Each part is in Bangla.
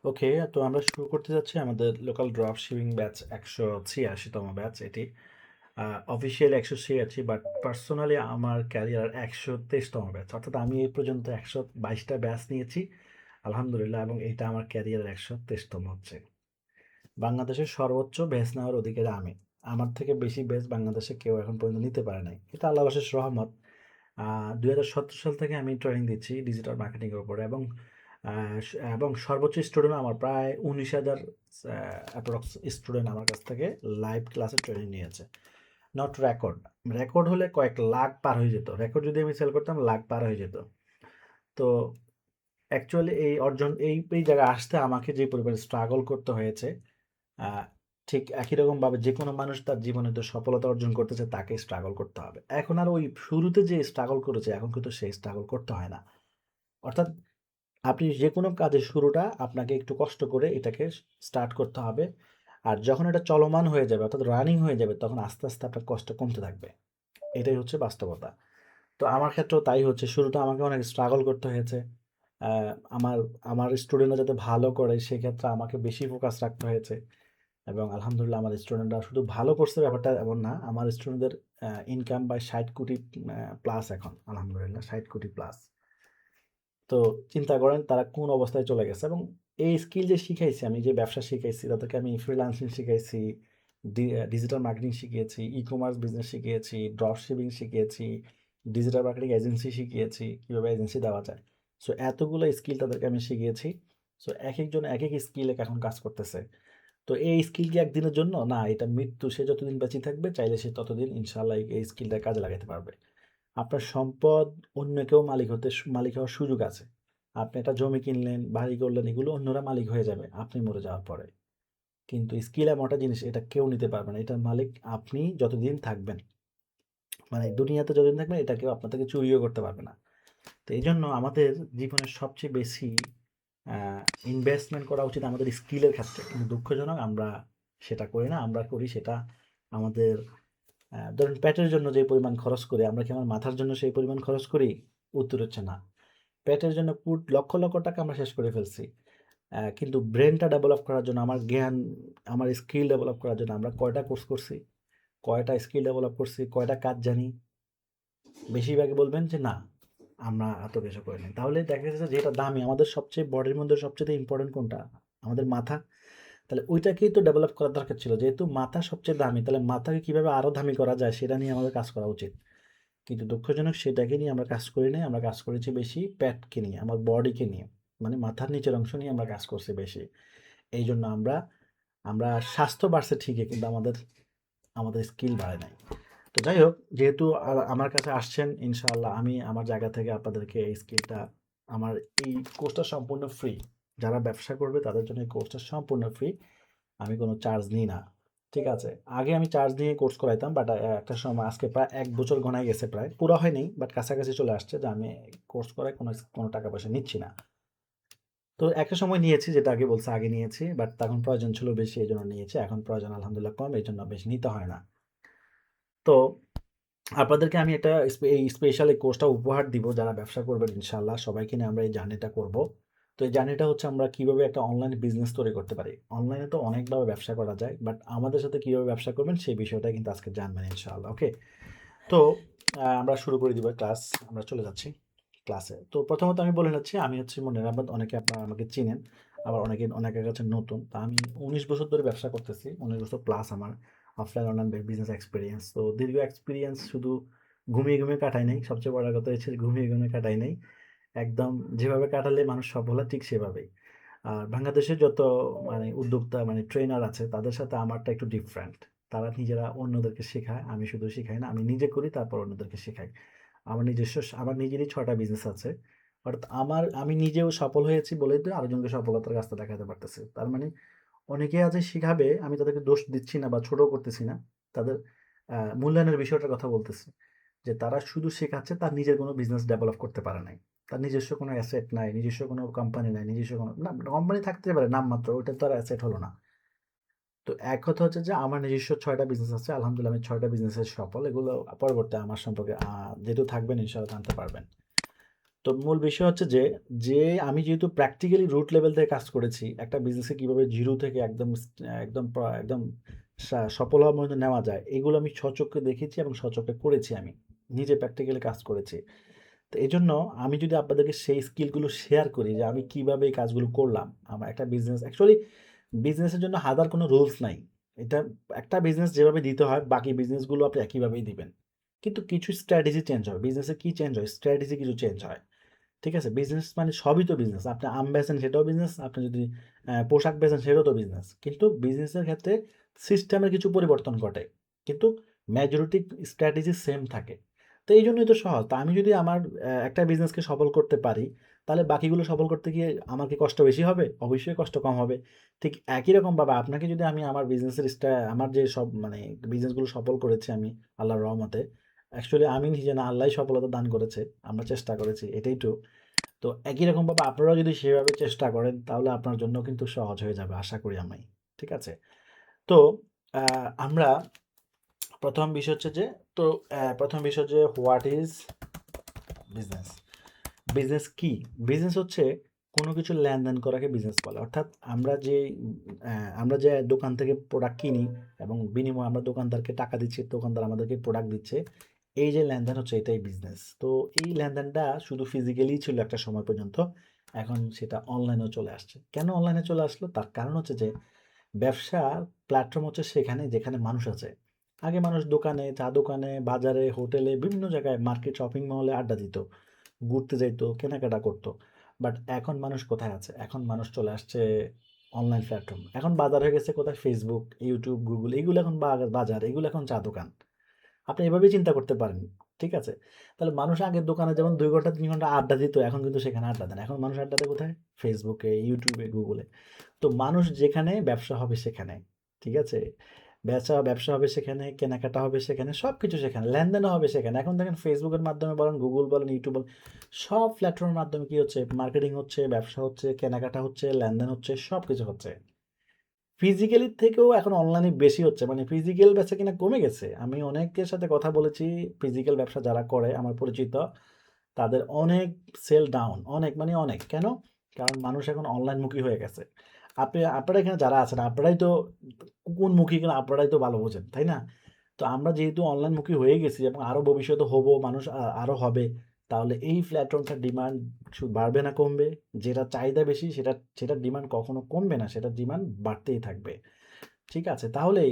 ওকে, তো আমরা শুরু করতে যাচ্ছি আমাদের লোকাল ড্রপ শিপিং ব্যাচ 186তম ব্যাচ এটি। অফিসিয়ালি 186, বাট পার্সোনালি আমার ক্যারিয়ার 123তম ব্যাচ, অর্থাৎ আমি এই পর্যন্ত 122টা ব্যাচ নিয়েছি আলহামদুলিল্লাহ, এবং এটা আমার ক্যারিয়ারের 123তম হচ্ছে। বাংলাদেশের সর্বোচ্চ ব্যাচ নেওয়ার অধিকারী আমি। আমার থেকে বেশি ব্যাচ বাংলাদেশে কেউ এখন পর্যন্ত নিতে পারে নাই, এটা আল্লাহ অশেষ রহমত। 2017 সাল থেকে আমি ট্রেনিং দিচ্ছি ডিজিটাল মার্কেটিংয়ের উপরে, এবং সর্বোচ্চ স্টুডেন্ট আমার প্রায় 19,000 অ্যাপ্রক্স স্টুডেন্ট আমার কাছ থেকে লাইভ ক্লাসে ট্রেনিং নিয়েছে। Not record. রেকর্ড হলে কয়েক লাখ পার হয়ে যেত, রেকর্ড যদি আমি সেল করতাম লাখ পার হয়ে যেত। তো অ্যাকচুয়ালি এই অর্জন, এই জায়গায় আসতে আমাকে যে পরিমাণে স্ট্রাগল করতে হয়েছে, আহ, ঠিক একই রকমভাবে যে কোনো মানুষ তার জীবনে তো সফলতা অর্জন করতেছে তাকে স্ট্রাগল করতে হবে। এখন আর ওই শুরুতে যে স্ট্রাগল করেছে এখন কিন্তু সেই স্ট্রাগল করতে হয় না। অর্থাৎ আপনি যে কোনো কাজের শুরুটা আপনাকে একটু কষ্ট করে এটাকে স্টার্ট করতে হবে। আর যখন এটা চলমান হয়ে যাবে অর্থাৎ রানিং হয়ে যাবে তখন আস্তে আস্তে আপনার কষ্ট কমতে থাকবে। এটাই হচ্ছে বাস্তবতা। তো আমার ক্ষেত্রেও তাই হচ্ছে, শুরুতে আমাকে অনেক স্ট্রাগল করতে হয়েছে। আমার আমার স্টুডেন্টরা যাতে ভালো করে সেক্ষেত্রে আমাকে বেশি ফোকাস রাখতে হয়েছে, এবং আলহামদুলিল্লাহ আমার স্টুডেন্টরা শুধু ভালো করছে ব্যাপারটা এমন না, আমার স্টুডেন্টদের ইনকাম বাই 60 কোটি প্লাস, এখন আলহামদুলিল্লাহ 60 কোটি প্লাস। তো চিন্তা করেন তারা কোন অবস্থায় চলে গেছে। এবং এই স্কিল যে শিখাইছি, আমি যে ব্যবসা শিখাইছি তাদেরকে, আমি ফ্রিল্যান্সিং শিখাইছি, ডিজিটাল মার্কেটিং শিখিয়েছি, ই কমার্স বিজনেস শিখিয়েছি, ড্রপ শিপিং শিখিয়েছি, ডিজিটাল মার্কেটিং এজেন্সি শিখিয়েছি, কীভাবে এজেন্সি দেওয়া যায়। সো এতগুলো স্কিল তাদেরকে আমি শিখিয়েছি। সো এক একজন এক এক স্কিলে এখন কাজ করতেছে। তো এই স্কিল কি একদিনের জন্য না, এটা মৃত্যু। সে যতদিন বেঁচে থাকবে চাইলে সে ততদিন ইনশাল্লাহ এই স্কিলটা কাজে লাগাতে পারবে। আপনার সম্পদ অন্য কেউ মালিক হওয়ার সুযোগ আছে। আপনি একটা জমি কিনলেন, বাড়ি করলেন, এগুলো অন্যরা মালিক হয়ে যাবে আপনি মরে যাওয়ার পরে। কিন্তু স্কিল এমন একটা জিনিস, এটা কেউ নিতে পারবে না। এটার মালিক আপনি যতদিন থাকবেন, মানে দুনিয়াতে যতদিন থাকবেন, এটা কেউ আপনার থেকে চুরিও করতে পারবে না। তো এই জন্য আমাদের জীবনের সবচেয়ে বেশি ইনভেস্টমেন্ট করা উচিত আমাদের স্কিলের ক্ষেত্রে, কিন্তু দুঃখজনক আমরা সেটা করি না। আমরা করি সেটা আমাদের, ধরেন পেটের জন্য যে পরিমাণ খরচ করি, আমরা কি আমার মাথার জন্য সেই পরিমাণ খরচ করি? উত্তর হচ্ছে না। পেটের জন্য লক্ষ লক্ষ টাকা আমরা শেষ করে ফেলছি। কিন্তু ব্রেনটা ডেভেলপ করার জন্য, আমার জ্ঞান, আমার স্কিল ডেভেলপ করার জন্য আমরা কয়টা কোর্স করছি, কয়টা স্কিল ডেভেলপ করছি, কয়টা কাজ জানি? বেশিরভাগই বলবেন যে না, আমরা এত কিছু করি নাই। তাহলে দেখা যাচ্ছে যেটা দামি, আমাদের সবচেয়ে বডির মধ্যে সবচেয়ে ইম্পর্টেন্ট কোনটা? আমাদের মাথা। তাহলে ওইটাকেই তো ডেভেলপ করার দরকার ছিল। যেহেতু মাথা সবচেয়ে দামি, তাহলে মাথাকে কিভাবে আরো দামি করা যায় সেটা নিয়ে আমাদের কাজ করা উচিত। কিন্তু দুঃখজনক সেটাকে নিয়ে আমরা কাজ করি নাই। আমরা কাজ করেছি বেশি পেটকে নিয়ে, আমার বডিকে নিয়ে, মানে মাথার নিচের অংশ নিয়ে আমরা কাজ করছি বেশি। এই জন্য আমরা আমরা স্বাস্থ্য বাড়ছে ঠিকই, কিন্তু আমাদের আমাদের স্কিল বাড়ে নাই। তো যাই হোক, যেহেতু আমার কাছে আসছেন, ইনশাআল্লাহ আমি আমার জায়গা থেকে আপনাদেরকে এই স্কিলটা, আমার এই কোর্সটা সম্পূর্ণ ফ্রি। যারা ব্যবসা করবে তাদের জন্য এই কোর্সটা সম্পূর্ণ ফ্রি। আমি কোনো চার্জ নিই না। ঠিক আছে? আগে আমি চার্জ দিয়ে কোর্স করাইতাম, বাট একটা সময়, আজকে প্রায় ১ বছর গণায় গেছে প্রায়। পুরা হয়নি, বাট কাছাকাছি চলে আসছে যে আমি কোর্স করাই কোনো টাকা পয়সা নিচ্ছি না। তো একটা সময় নিয়েছি, যেটা আগে বলছি আগে নিয়েছি, বাট তখন প্রয়োজন ছিল বেশি এজন্য নিয়েছি। এখন প্রয়োজন আলহামদুলিল্লাহ কম, এজন্য বেশি নিতে হয় না। তো আপনাদেরকে আমি একটা এই স্পেশাল এই কোর্সটা উপহার দিব যারা ব্যবসা করবেন ইনশাআল্লাহ। সবাইকে নিয়ে আমরা এই জার্নিটা করব। তো এই জার্নিটা হচ্ছে আমরা কিভাবে একটা অনলাইন বিজনেস তৈরি করতে পারি। অনলাইনে তো অনেকভাবে ব্যবসা করা যায়, বাট আমাদের সাথে কিভাবে ব্যবসা করবেন সেই বিষয়টা কিন্তু আজকে জানবেন ইনশাআল্লাহ। ওকে? তো আমরা শুরু করে দিব ক্লাস। আমরা চলে যাচ্ছি ক্লাসে। তো প্রথমত আমি বলে নিচ্ছি, আমি হচ্ছি মনির আহমেদ। অনেকে আপনারা আমাকে চিনেন, আবার অনেকের কাছে নতুন। তা আমি ১৯ বছর ধরে ব্যবসা করতেছি। ১৯ বছর প্লাস আমার অফলাইন অনলাইন বিজনেস এক্সপেরিয়েন্স। তো দীর্ঘ এক্সপেরিয়েন্স শুধু ঘুমিয়ে ঘুমিয়ে কাটাই নাই। সবচেয়ে বড় কথা হচ্ছে ঘুমিয়ে ঘুমিয়ে কাটাই নাই। একদম যেভাবে কাটালে মানুষ সফল হয় ঠিক সেভাবেই। আর বাংলাদেশে যত মানে উদ্যোক্তা মানে ট্রেনার আছে তাদের সাথে আমারটা একটু ডিফারেন্ট। তারা নিজেরা অন্যদেরকে শেখায়, আমি শুধু শিখাই না, আমি নিজে করি তারপর অন্যদেরকে শেখাই। আমার নিজেরই ৬টা বিজনেস আছে। অর্থাৎ আমি নিজেও সফল হয়েছি বলেই তো আরেকজনকে সফলতার রাস্তা দেখাতে পারতেছি। তার মানে অনেকে আছে শিখাবে, আমি তাদেরকে দোষ দিচ্ছি না বা ছোট করতেছি না। তাদের মূল্যায়নের বিষয়টার কথা বলতেছি। যে তারা শুধু শেখাচ্ছে, তার নিজের কোনো বিজনেস ডেভেলপ করতে পারে নাই। তার নিজস্ব কোনো অ্যাসেট নাই, নিজস্ব কোনো কোম্পানি নাই, নিজস্ব কোনো না, কোম্পানি থাকতে পারে নামমাত্র, ওইটা তো আর অ্যাসেট হলো না। তো এক কথা হচ্ছে যে আমার নিজস্ব ৬টা বিজনেস আছে। আলহামদুলিল্লাহ আমি ৬টা বিজনেসের সফল। এগুলো পরবর্তী আমার সম্পর্কে যেহেতু থাকবেন ইনশাআল্লাহ জানতে পারবেন। তো মূল বিষয় হচ্ছে যে, আমি যেহেতু প্র্যাকটিক্যালি রুট লেভেল থেকে কাজ করেছি, একটা বিজনেসে কিভাবে 0 থেকে একদম একদম সফল হওয়ার পর্যন্ত নেওয়া যায়, এগুলো আমি স্বচক্ষে দেখেছি এবং স্বচক্ষে করেছি আমি। নিজে প্র্যাকটিক্যালি কাজ করেছি। তো এজন্য আমি যদি আপনাদেরকে সেই স্কিলগুলো শেয়ার করি যে আমি কিভাবে এই কাজগুলো করলাম। আমার একটা বিজনেস অ্যাকচুয়ালি বিজনেসের জন্য হাজার কোনো রুলস নাই। এটা একটা বিজনেস যেভাবে দিতে হয় বাকি বিজনেসগুলো আপনি একইভাবেই দিবেন। কিন্তু কিছু স্ট্র্যাটেজি চেঞ্জ হয়। বিজনেসে কি চেঞ্জ হয়? স্ট্র্যাটেজি কিছু চেঞ্জ হয়। ঠিক আছে? বিজনেস মানে সবই তো বিজনেস। আপনি আম বেচেন সেটাও বিজনেস, আপনি যদি পোশাক বেচেন সেটাও তো বিজনেস। কিন্তু বিজনেসের ক্ষেত্রে সিস্টেমের কিছু পরিবর্তন ঘটে। কিন্তু মেজরিটি স্ট্র্যাটেজি সেম থাকে। তো এইজন্যই তো সহজ। তো আমি যদি আমার একটা বিজনেসকে সফল করতে পারি, তাহলে বাকিগুলো সফল করতে গিয়ে আমার কি কষ্ট বেশি হবে? অবশ্যই কষ্ট কম হবে। ঠিক একই রকমভাবে আপনাকে যদি আমি আমার বিজনেসের আমার যে সব মানে বিজনেসগুলো সফল করেছি আমি আল্লাহর রহমতে। অ্যাকচুয়ালি আমি নিজে না, আল্লাহই সফলতা দান করেছে। আমরা চেষ্টা করেছি, এটাই ট্রু। তো একই রকমভাবে আপনারাও যদি সেভাবে চেষ্টা করেন তাহলে আপনার জন্য কিন্তু সহজ হয়ে যাবে আশা করি আমি। ঠিক আছে? তো আমরা ১ম বিষয় হচ্ছে যে ১ম বিষয় হচ্ছে হোয়াট ইজ বিজনেস? বিজনেস কি? বিজনেস হচ্ছে কোনো কিছু লেনদেন করাকে বিজনেস বলে। অর্থাৎ আমরা যে দোকান থেকে প্রোডাক্ট কিনি এবং বিনিময়ে আমরা দোকানদারকে টাকা দিচ্ছি, দোকানদার আমাদেরকে প্রোডাক্ট দিচ্ছে। এই যে লেনদেন হচ্ছে এটাই বিজনেস। তো এই লেনদেনটা শুধু ফিজিক্যালিই ছিল একটা সময় পর্যন্ত। এখন সেটা অনলাইনেও চলে আসছে। কেন অনলাইনে চলে আসলো? তার কারণ হচ্ছে যে ব্যবসার প্ল্যাটফর্ম হচ্ছে সেখানে যেখানে মানুষ আছে। আগে মানুষ দোকানে, চা দোকানে, বাজারে, হোটেলে বিভিন্ন জায়গায় মার্কেট, শপিং মলে আড্ডা দিত। ঘুরতে যাইতো, কেনাকাটা করতো। বাট এখন মানুষ কোথায় আছে? এখন মানুষ চলে আসছে অনলাইন প্ল্যাটফর্ম। এখন বাজার হয়ে গেছে কোথায়? Facebook, YouTube, Google এগুলো এখন বাজার, এগুলো এখন চা দোকান। আপনি এভাবেই চিন্তা করতে পারেন। ঠিক আছে? তাহলে মানুষ আগের দোকানে যেমন ২ ঘন্টা ৩ ঘন্টা আড্ডা দিত, এখন কিন্তু সেখানে আড্ডা দেয় না। এখন মানুষ আড্ডা দেয় কোথায়? Facebook এ, YouTube এ, Google এ। তো মানুষ যেখানে ব্যবসা হবে সেখানে। ঠিক আছে? ব্যবসা হবে সেখানে, কেনাকাটা হবে সেখানে, সবকিছু সেখানে। লেনদেনও হবে সেখানে। এখন দেখেন Facebook এর মাধ্যমে বলেন, Google বলেন, YouTube বলেন, সব প্ল্যাটফর্মের মাধ্যমে কি হচ্ছে? মার্কেটিং হচ্ছে, ব্যবসা হচ্ছে, কেনাকাটা হচ্ছে, লেনদেন হচ্ছে, সবকিছু হচ্ছে। ফিজিক্যালির থেকেও এখন অনলাইনে বেশি হচ্ছে। মানে ফিজিক্যাল বেচাকেনা কমে গেছে। আমি অনেকের সাথে কথা বলেছি, ফিজিক্যাল ব্যবসা যারা করে আমার পরিচিত, তাদের অনেক সেল ডাউন। অনেক মানে অনেক। কেন? কারণ মানুষ এখন অনলাইনমুখী হয়ে গেছে। আপনারা এখানে যারা আছেন, আপনারাই তো কোনমুখী কিনা আপনারাই তো ভালো বোঝেন, তাই না? তো আমরা যেহেতু অনলাইনমুখী হয়ে গেছি এবং আরো ভবিষ্যতে হবো, মানুষ আরো হবে। তাহলে এই প্ল্যাটফর্মটার ডিমান্ড বাড়বে না কমবে? যেটার চাহিদা বেশি সেটার ডিমান্ড কখনো কমবে না, সেটার ডিমান্ড বাড়তেই থাকবে। ঠিক আছে? তাহলে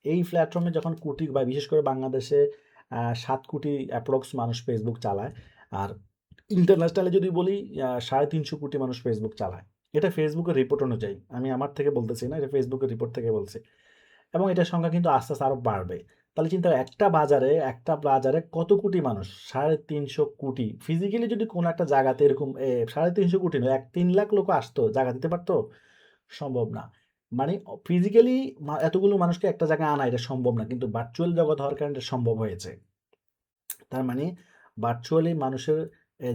এই প্ল্যাটফর্মে যখন কোটি বা বিশেষ করে বাংলাদেশে ৭ কোটি অ্যাপ্রক্স মানুষ ফেসবুক চালায়। আর ইন্টারন্যাশনালি যদি বলি ৩৫০ কোটি মানুষ ফেসবুক চালায়। এটা ফেসবুকের রিপোর্ট অনুযায়ী। আমি আমার থেকে বলতেছি না, এটা ফেসবুকের রিপোর্ট থেকে বলছি। এবং এটার সংখ্যা কিন্তু আস্তে, আস্তে আরো বাড়বে। তাহলে চিন্তা করেন একটা বাজারে কত কোটি মানুষ? ৩৫০ কোটি। ফিজিক্যালি যদি কোনো একটা জায়গাতে এরকম ৩৫০ কোটি নয়, ৩,০০,০০০ লোকও আসতো, জায়গা দিতে পারত? সম্ভব না। মানে ফিজিক্যালি এতগুলো মানুষকে একটা জায়গায় আনা এটা সম্ভব না। কিন্তু ভার্চুয়াল জগৎ হওয়ার কারণে এটা সম্ভব হয়েছে। তার মানে ভার্চুয়ালি মানুষের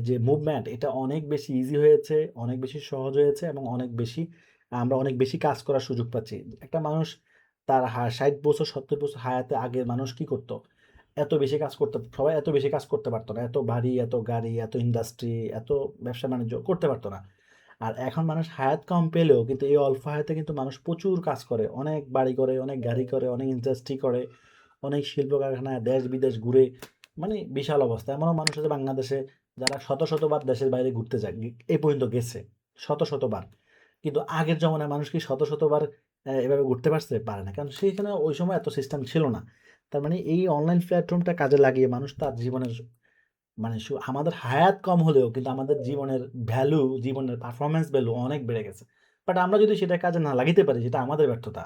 যে মুভমেন্ট এটা অনেক বেশি ইজি হয়েছে, অনেক বেশি সহজ হয়েছে এবং আমরা অনেক বেশি কাজ করার সুযোগ পাচ্ছি। একটা মানুষ তার ৬০ বছর ৭০ বছর হায়াতে আগের মানুষ কি করত? সবাই এত বেশি কাজ করতে পারত না। এত বাড়ি, এত গাড়ি, এত ইন্ডাস্ট্রি, এত ব্যবসা-বাণিজ্য করতে পারত না। আর এখন মানুষ হায়াত কম পেলেও কিন্তু এই অল্প হায়াতে কিন্তু মানুষ প্রচুর কাজ করে। অনেক বাড়ি করে, অনেক গাড়ি করে, অনেক ইন্ডাস্ট্রি করে, অনেক শিল্প কারখানায় দেশ-বিদেশ ঘুরে মানে বিশাল অবস্থা। এমনও মানুষ আছে বাংলাদেশে যারা শত, শতবার দেশের বাইরে ঘুরতে যায়। এই পর্যন্ত গেছে। শত, শতবার। কিন্তু আগের জমানায় মানুষ কি শত, শতবার এভাবে ঘুরতে পারছে? পারে না। কারণ সেইখানে ওই সময় এত সিস্টেম ছিল না। তার মানে এই অনলাইন প্ল্যাটফর্মটা কাজে লাগিয়ে মানুষ তার জীবনের মানে আমাদের হায়াত কম হলেও কিন্তু আমাদের জীবনের ভ্যালু, জীবনের পারফরম্যান্স ভ্যালু অনেক বেড়ে গেছে। বাট আমরা যদি সেটা কাজে না লাগাইতে পারি সেটা আমাদের ব্যর্থতা।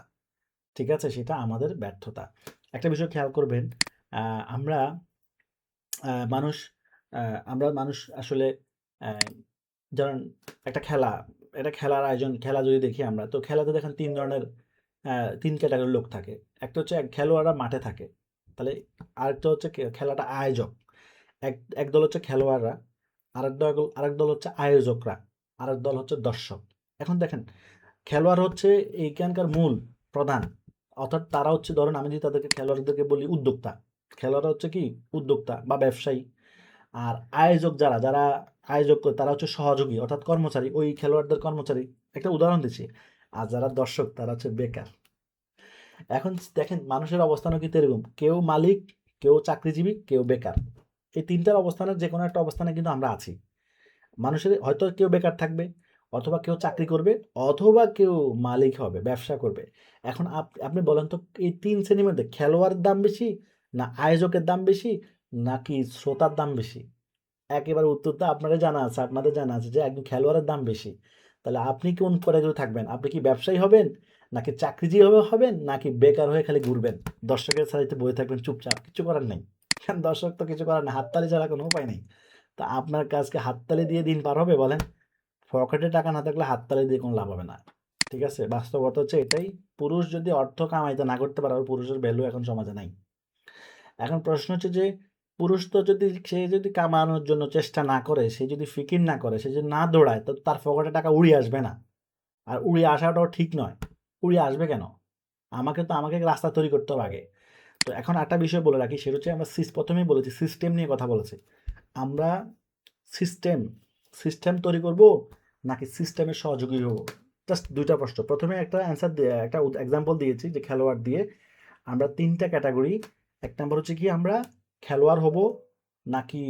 ঠিক আছে? সেটা আমাদের ব্যর্থতা। একটা বিষয় খেয়াল করবেন, আ আমরা আ মানুষ আ আমরা মানুষ আসলে অ্যা ধরেন একটা খেলা, একটা খেলার আয়োজন, খেলা যদি দেখি আমরা, তো খেলাতে দেখেন ৩ ধরনের ৩ ক্যাটাগরির লোক থাকে। একটা হচ্ছে খেলোয়াড়রা মাঠে থাকে। তাহলে আরেকটা হচ্ছে খেলাটা আয়োজক। এক একদল হচ্ছে খেলোয়াড়রা, আরেক দল হচ্ছে আয়োজকরা, আরেক দল হচ্ছে দর্শক। এখন দেখেন খেলোয়াড় হচ্ছে এইখানকার মূল প্রধান। অর্থাৎ তারা হচ্ছে ধরেন আমি যদি তাদেরকে খেলোয়াড়দেরকে বলি উদ্যোক্তা। খেলোয়াড়রা হচ্ছে কি? উদ্যোক্তা বা ব্যবসায়ী। আর আয়োজক যারা আয়োজক করে তারা হচ্ছে সহযোগী অর্থাৎ কর্মচারী, ওই খেলোয়াড়দের কর্মচারী। একটা উদাহরণ দিচ্ছি। আর যারা দর্শক তারা হচ্ছে বেকার। এখন দেখেন মানুষের অবস্থানও কিন্তু এরকম, কেউ মালিক, কেউ চাকরিজীবী, কেউ বেকার। এই তিনটার অবস্থানের যে কোনো একটা অবস্থানে কিন্তু আমরা আছি। মানুষের হয়তো কেউ বেকার থাকবে, অথবা কেউ চাকরি করবে, অথবা কেউ মালিক হবে, ব্যবসা করবে। এখন আপনি বলেন তো, এই তিন শ্রেণীর মধ্যে খেলোয়াড়ের দাম বেশি, না আয়োজকের দাম বেশি, নাকি শ্রোতার দাম বেশি? একেবারে উত্তরটা আপনাদের জানা আছে, আপনাদের জানা আছে যে একজন খেলোয়াড়ের দাম বেশি। তাহলে আপনি কোন ক্যাটাগরি থাকবেন? আপনি কি ব্যবসায়ী হবেন, নাকি চাকরিজীবী হবেন, নাকি বেকার হয়ে খালি ঘুরবেন, দর্শকের সারিতে বসে থাকবেন চুপচাপ, কিছু করার নেই? কারণ দর্শক তো কিছু করার নেই, হাততালি ছাড়া কোনো উপায় নেই। তা আপনার কাজকে হাততালি দিয়ে দিন পার হবে বলেন? পকেটে টাকা না থাকলে হাততালি দিয়ে কোনো লাভ হবে না। ঠিক আছে, বাস্তবতা হচ্ছে এটাই। পুরুষ যদি অর্থ কামাইতে না করতে পারে, ওর পুরুষের ভ্যালু এখন সমাজে নাই। এখন প্রশ্ন হচ্ছে যে, পুরুষ তো যদি সে যদি কামানোর জন্য চেষ্টা না করে, সে যদি ফিকির না করে, সে যদি না দৌড়ায়, তো তার পকেটে টাকা উড়িয়ে আসবে না। আর উড়িয়ে আসাটাও ঠিক নয়। উড়িয়ে আসবে কেন? আমাকে রাস্তা তৈরি করতে হবে আগে। তো এখন একটা বিষয় বলে রাখি, সেটা হচ্ছে আমরা প্রথমেই বলেছি সিস্টেম নিয়ে কথা বলেছি। আমরা সিস্টেম সিস্টেম তৈরি করব, নাকি সিস্টেমের সহযোগী হব? জাস্ট দুইটা প্রশ্ন। প্রথমে একটা অ্যান্সার দিয়ে একটা এক্সাম্পল দিয়েছি যে খেলোয়াড় দিয়ে। আমরা তিনটা ক্যাটাগরি। এক নম্বর হচ্ছে কি, আমরা খেলোয়াড় হব, নাকি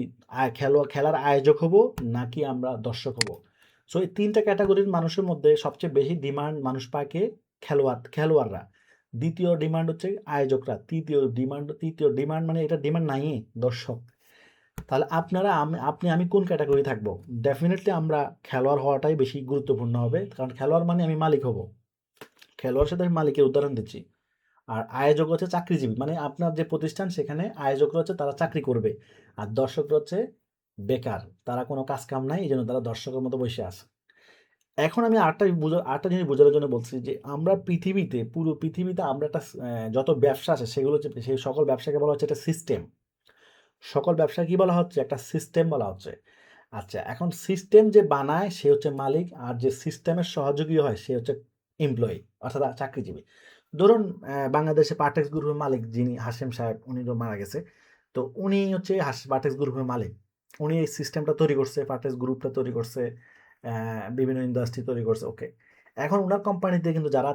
খেলার আয়োজক হব, নাকি আমরা দর্শক হব। সো এই তিনটা ক্যাটাগরির মানুষের মধ্যে সবচেয়ে বেশি ডিমান্ড মানুষ পায় কে? খেলোয়াড়রা। দ্বিতীয় ডিমান্ড হচ্ছে আয়োজকরা। তৃতীয় ডিমান্ড মানে এটা ডিমান্ড নাই, দর্শক। তাহলে আমি কোন ক্যাটাগরি থাকবো? ডেফিনেটলি আমরা খেলোয়াড় হওয়াটাই বেশি গুরুত্বপূর্ণ হবে, কারণ খেলোয়াড় মানে আমি মালিক হব। খেলোয়াড়ের সাথে আমি মালিকের উদাহরণ দিচ্ছি। আর আয়োজক হচ্ছে চাকরিজীবী, মানে আপনার যে প্রতিষ্ঠান সেখানে আয়োজকরা হচ্ছে তারা চাকরি করবে। আর দর্শকরা হচ্ছে বেকার, তারা কোনো কাজ কাম নাই, এই জন্য তারা দর্শকের মতো বসে আছে। এখন আমি আরেকটা জিনিস বোঝানোর জন্য বলছি যে আমরা পুরো পৃথিবীতে আমরা একটা যত ব্যবসা আছে সেগুলো হচ্ছে, সেই সকল ব্যবসাকে বলা হচ্ছে একটা সিস্টেম। সকল ব্যবসা কি বলা হচ্ছে? একটা সিস্টেম বলা হচ্ছে। আচ্ছা, এখন সিস্টেম যে বানায় সে হচ্ছে মালিক, আর যে সিস্টেমের সহযোগী হয় সে হচ্ছে এমপ্লয়ি, অর্থাৎ চাকরিজীবী। ধরুন বাংলাদেশে পার্টেক্স গ্রুপের মালিক যিনি হাশেম সাহেব, উনি তো মারা গেছে। তো উনি হচ্ছে পার্টেক্স গ্রুপের মালিক। উনি এই সিস্টেমটা তৈরি করছে, পার্টেক্স গ্রুপটা তৈরি করছে, বিভিন্ন ইন্ডাস্ট্রি তৈরি করছে, ওকে। এখন ওনার কোম্পানিতে কিন্তু যারা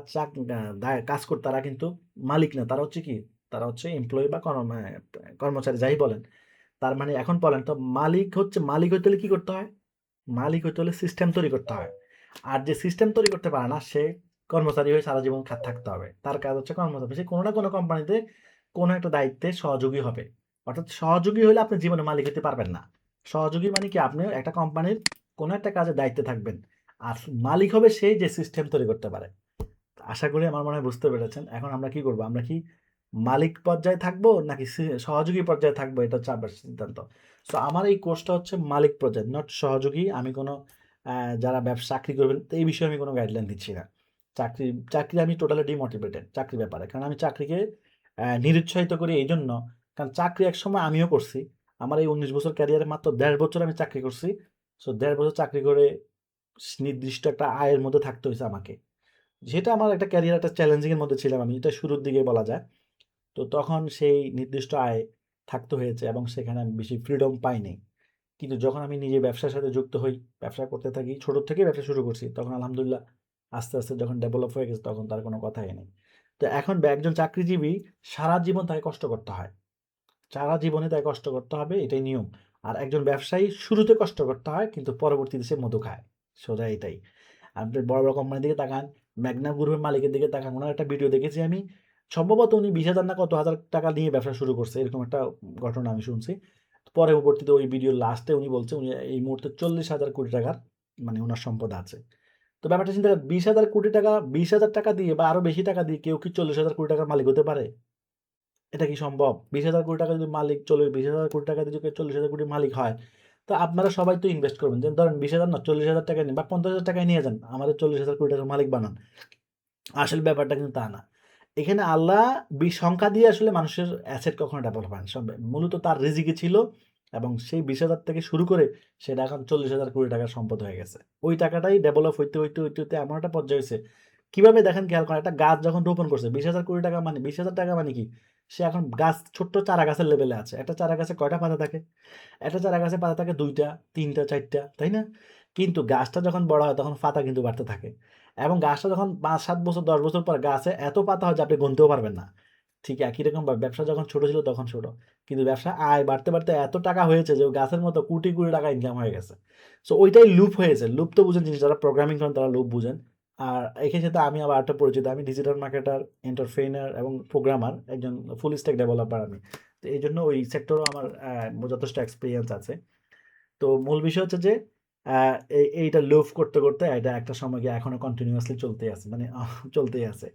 কাজ করে তারা কিন্তু মালিক না, তারা হচ্ছে কি, তারা হচ্ছে এমপ্লয়ি বা কর্মচারী যাই বলেন। তার মানে এখন বলেন তো, মালিক হইতে হলে কি করতে হয়? মালিক হইতে হলে সিস্টেম তৈরি করতে হয়। আর যে সিস্টেম তৈরি করতে পারে না, সে কর্মচারী হয়ে সারা জীবন থাকতে হবে। তার কাজ হচ্ছে কর্মচারী, সে কোনো না কোনো কোম্পানিতে কোনো একটা দায়িত্বে সহযোগী হবে। অর্থাৎ সহযোগী হলে আপনি জীবনে মালিক হতে পারবেন না। সহযোগী মানে কি, আপনি একটা কোম্পানির কোনো একটা কাজে দায়িত্বে থাকবেন। আর মালিক হবে সেই যে সিস্টেম তৈরি করতে পারে। আশা করি আমার মনে হয় বুঝতে পেরেছেন। এখন আমরা কি করব? আমরা কি মালিক পর্যায়ে থাকবো, নাকি সহযোগী পর্যায়ে থাকবো? এটা হচ্ছে আপনার সিদ্ধান্ত। সো আমার এই কোর্সটা হচ্ছে মালিক পর্যায়ে, নট সহযোগী। আমি কোনো যারা চাকরি করবেন এই বিষয়ে আমি কোনো গাইডলাইন দিচ্ছি না। চাকরি চাকরি আমি টোটালি ডিমোটিভেটেড চাকরির ব্যাপারে। কারণ আমি চাকরিকে নিরুৎসাহিত করি এইজন্য, কারণ চাকরি একসময় আমিও করছি। আমার এই ১৯ বছর ক্যারিয়ারে মাত্র ১.৫ বছর আমি চাকরি করছি। সো ১.৫ বছর চাকরি করে নির্দিষ্ট একটা আয়ের মধ্যে থাকতে হইছে আমাকে। যেটা আমার একটা ক্যারিয়ার, একটা চ্যালেঞ্জিং এর মধ্যে ছিলাম আমি। এটা শুরুর দিকে বলা যায়। তো তখন সেই নির্দিষ্ট আয় থাকতে হয়েছে এবং সেখানে আমি বেশি ফ্রিডম পাইনি। কিন্তু যখন আমি নিজে ব্যবসার সাথে যুক্ত হই, ব্যবসা করতে থাকি, ছোট থেকেই ব্যবসা শুরু করছি। তখন আলহামদুলিল্লাহ আস্তে, আস্তে যখন ডেভেলপ হয়ে গেছে তখন তার কোনো কথাই নেই। তো এখন একজন চাকরিজীবী সারা জীবন তাকে কষ্ট করতে হয়। সারা জীবনে তাকে কষ্ট করতে হবে, এটাই নিয়ম। আর একজন ব্যবসায়ী শুরুতে কষ্ট করতে হয় কিন্তু পরবর্তীতে সে মধু খায়। সোজা এটাই। আপনি বড়, বড় কোম্পানির দিকে তাকান, ম্যাগনা গ্রুপের মালিকের দিকে তাকান। উনার একটা ভিডিও দেখেছি আমি। সম্ভবত উনি ২০,০০০ না কত হাজার টাকা নিয়ে ব্যবসা শুরু করছে। এরকম একটা ঘটনা আমি শুনছি। পরবর্তীতে ওই ভিডিওর লাস্টে উনি বলছে উনি এই মুহূর্তে ৪০,০০০ কোটি টাকার মানে উনার সম্পদ আছে। তো ব্যাপারটা চিন্তা করেন, ২০,০০০ কোটি টাকা, ২০,০০০ টাকা দিয়ে বা আরো বেশি টাকা দিয়ে কেউ কি ৪০,০০০ কোটি টাকার মালিক হতে পারে? এটা কি সম্ভব? ২০,০০০ কোটি টাকা যদি মালিক চলে ২০,০০০ কোটি টাকা দিয়ে যদি কেউ ৪০,০০০ কোটির মালিক হয়, তো আপনারা সবাই তো ইনভেস্ট করবেন। যে ধরেন ২০,০০০ না ৪০,০০০ টাকা নিন বা ৫০,০০০ টাকায় নিয়ে যান। আমাদের ৪০,০০০ কোটি টাকার মালিক বানান। আসল ব্যাপারটা কিন্তু তা না। এখানে আল্লাহ সংখ্যা দিয়ে আসলে মানুষের অ্যাসেট কখনো ডেভেলপ হয় না। মূলত তার রিজিকে ছিল এবং সেই ২০,০০০ থেকে শুরু করে সেটা এখন ৪০,০০০ কোটি টাকার সম্পদ হয়ে গেছে। ওই টাকাটাই ডেভেলপ হইতে এমন একটা পর্যায়ে হইছে। কিভাবে দেখেন, খেয়াল করেন, একটা গাছ যখন রোপণ করছে ২০,০০০ কোটি টাকা মানে ২০,০০০ টাকা মানে কি? সে এখন গাছ ছোট্ট চারা গাছের লেভেলে আছে। একটা চারা গাছে কয়টা পাতা থাকে? একটা চারা গাছে পাতা থাকে ২ টা, ৩ টা, ৪ টা, তাই না? কিন্তু গাছটা যখন বড় হয় তখন পাতা কিন্তু বাড়তে থাকে। এবং গাছটা যখন ৫-৭ বছর ১০ বছর পর গাছে এত পাতা হয় যে আপনি গুনতেও পারবেন না। ঠিক একই রকমভাবে ব্যবসা যখন ছোট ছিল তখন ছোট। কিন্তু ব্যবসা আয় বাড়তে, বাড়তে এত টাকা হয়েছে যে গাছের মতো কোটি, কোটি টাকা ইনকাম হয়ে গেছে। সো ওইটাই লুপ হয়েছে। লুপ তো বুঝেন জিনিস যারা প্রোগ্রামিং করেন তারা লুপ বুঝেন। আর এক্ষেত্রে সাথে আমি আবার আরেকটা পরিচিত। আমি ডিজিটাল মার্কেটার, এন্টারপ্রেনিউর এবং প্রোগ্রামার, একজন ফুল স্ট্যাক ডেভেলপার আমি। তো এইজন্য ওই সেক্টরেও আমার যথেষ্ট এক্সপেরিয়েন্স আছে। তো মূল বিষয় হচ্ছে যে এইটা লুপ করতে, করতে এটা একটা সময় গিয়ে এখনো কন্টিনিউয়াসলি চলতেই আছে। মানে চলতেই আছে।